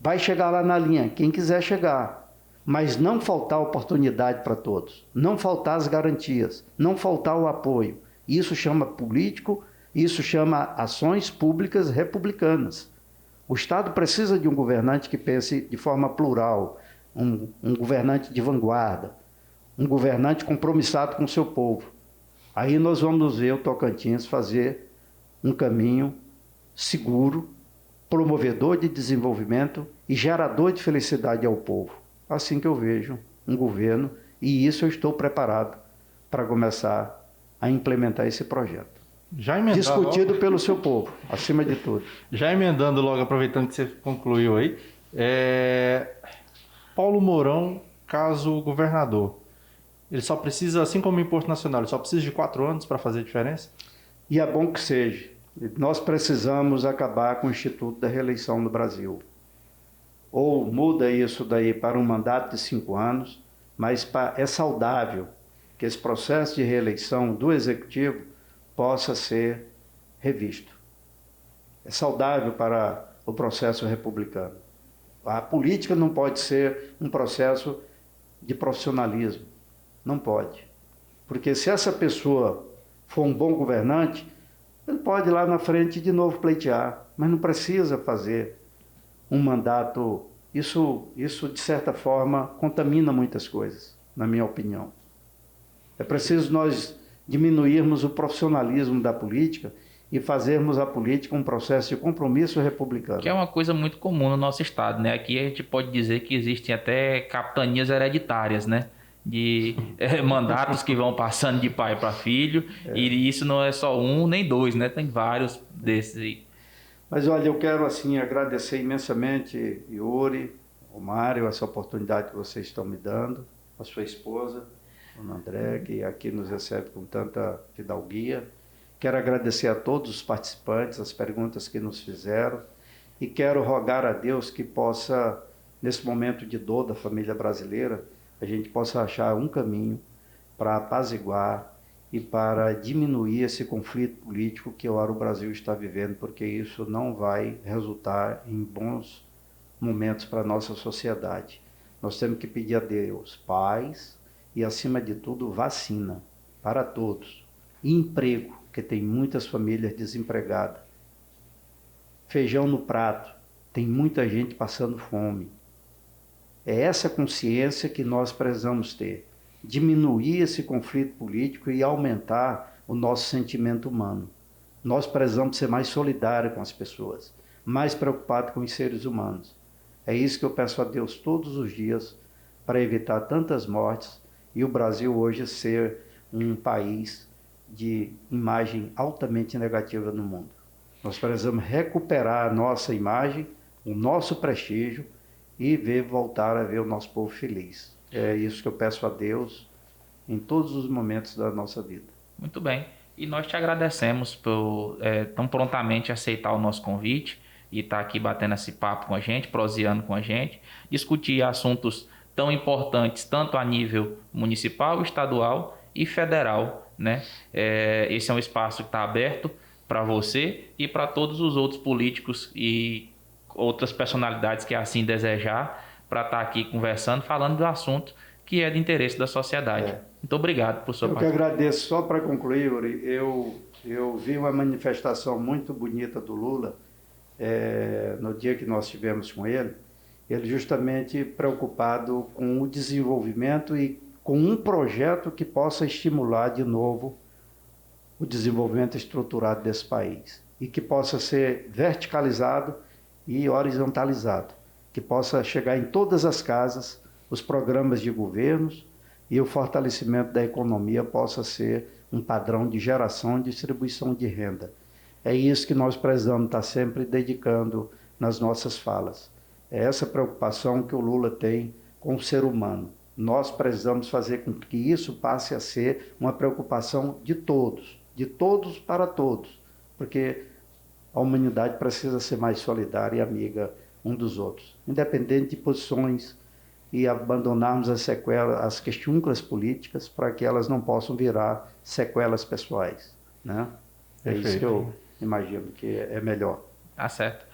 [SPEAKER 3] Vai chegar lá na linha quem quiser chegar. Mas não faltar oportunidade para todos. Não faltar as garantias. Não faltar o apoio. Isso chama político, isso chama ações públicas republicanas. O Estado precisa de um governante que pense de forma plural, um governante de vanguarda, um governante compromissado com o seu povo. Aí nós vamos ver o Tocantins fazer um caminho seguro, promovedor de desenvolvimento e gerador de felicidade ao povo. Assim que eu vejo um governo, e isso eu estou preparado para começar a implementar esse projeto. Discutido logo pelo seu povo, acima de tudo.
[SPEAKER 1] Já emendando logo, aproveitando que você concluiu aí, Paulo Mourão, caso governador, ele só precisa, assim como o Imposto Nacional, ele só precisa de 4 anos para fazer diferença?
[SPEAKER 3] E é bom que seja. Nós precisamos acabar com o Instituto da Reeleição no Brasil. Ou muda isso daí para um mandato de 5 anos, mas é saudável que esse processo de reeleição do Executivo possa ser revisto. É saudável para o processo republicano. A política não pode ser um processo de profissionalismo. Não pode. Porque se essa pessoa for um bom governante, ele pode ir lá na frente de novo pleitear, mas não precisa fazer um mandato. Isso, de certa forma, contamina muitas coisas, na minha opinião. É preciso nós diminuirmos o profissionalismo da política e fazermos a política um processo de compromisso republicano.
[SPEAKER 2] Que é uma coisa muito comum no nosso estado, né? Aqui a gente pode dizer que existem até capitanias hereditárias, né? De mandatos que vão passando de pai para filho, e isso não é só um nem dois, né? Tem vários desses aí.
[SPEAKER 3] Mas olha, eu quero assim agradecer imensamente, Yuri, o Mário, essa oportunidade que vocês estão me dando, a sua esposa, Dona André, que aqui nos recebe com tanta fidalguia. Quero agradecer a todos os participantes, as perguntas que nos fizeram, e quero rogar a Deus que possa, nesse momento de dor da família brasileira, a gente possa achar um caminho para apaziguar e para diminuir esse conflito político que agora o Brasil está vivendo, porque isso não vai resultar em bons momentos para a nossa sociedade. Nós temos que pedir a Deus paz e, acima de tudo, vacina para todos. E emprego, porque tem muitas famílias desempregadas. Feijão no prato, tem muita gente passando fome. É essa consciência que nós precisamos ter. Diminuir esse conflito político e aumentar o nosso sentimento humano. Nós precisamos ser mais solidários com as pessoas, mais preocupados com os seres humanos. É isso que eu peço a Deus todos os dias para evitar tantas mortes e o Brasil hoje ser um país de imagem altamente negativa no mundo. Nós precisamos recuperar a nossa imagem, o nosso prestígio e voltar a ver o nosso povo feliz. É isso que eu peço a Deus em todos os momentos da nossa vida.
[SPEAKER 2] Muito bem. E nós te agradecemos por tão prontamente aceitar o nosso convite. e estar aqui batendo esse papo com a gente, proseando com a gente, discutir assuntos tão importantes, tanto a nível municipal, estadual e federal, né? Esse é um espaço que está aberto para você e para todos os outros políticos e outras personalidades que assim desejar, para estar aqui conversando, falando do assunto que é de interesse da sociedade. Muito obrigado por sua
[SPEAKER 3] participação. Eu que agradeço. Só para concluir, Yuri, eu vi uma manifestação muito bonita do Lula no dia que nós estivemos com ele justamente preocupado com o desenvolvimento e com um projeto que possa estimular de novo o desenvolvimento estruturado desse país e que possa ser verticalizado e horizontalizado, que possa chegar em todas as casas, os programas de governos e o fortalecimento da economia possa ser um padrão de geração e distribuição de renda. É isso que nós precisamos estar sempre dedicando nas nossas falas. É essa preocupação que o Lula tem com o ser humano. Nós precisamos fazer com que isso passe a ser uma preocupação de todos para todos, porque a humanidade precisa ser mais solidária e amiga um dos outros, independente de posições, e abandonarmos as sequelas, as questões políticas, para que elas não possam virar sequelas pessoais, né?
[SPEAKER 1] Perfeito.
[SPEAKER 3] Isso que eu imagino que é melhor.
[SPEAKER 2] Tá certo.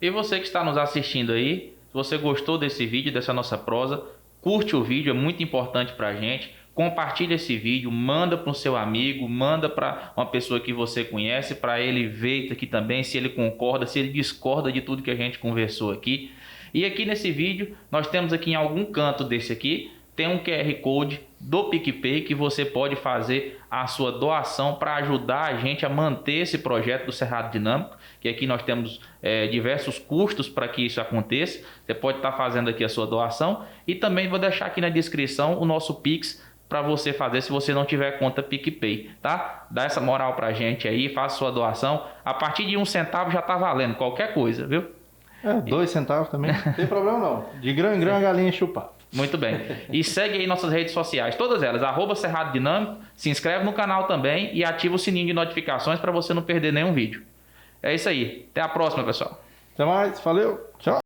[SPEAKER 2] E você que está nos assistindo aí, se você gostou desse vídeo, dessa nossa prosa, curte o vídeo, é muito importante para a gente. Compartilha esse vídeo, manda para o seu amigo, manda para uma pessoa que você conhece, para ele ver aqui também se ele concorda, se ele discorda de tudo que a gente conversou aqui. E aqui nesse vídeo, nós temos aqui em algum canto desse aqui, tem um QR Code do PicPay que você pode fazer a sua doação para ajudar a gente a manter esse projeto do Cerrado Dinâmico, que aqui nós temos diversos custos para que isso aconteça. Você pode estar fazendo aqui a sua doação e também vou deixar aqui na descrição o nosso Pix para você fazer se você não tiver conta PicPay, tá? Dá essa moral para a gente aí, faça sua doação. A partir de 1 centavo já está valendo qualquer coisa, viu?
[SPEAKER 1] 2 centavos também, não tem problema não. De grão em grão a galinha chupar.
[SPEAKER 2] Muito bem. E segue aí nossas redes sociais, todas elas, @Cerrado Dinâmico. Se inscreve no canal também e ativa o sininho de notificações para você não perder nenhum vídeo. É isso aí. Até a próxima, pessoal.
[SPEAKER 1] Até mais. Valeu. Tchau.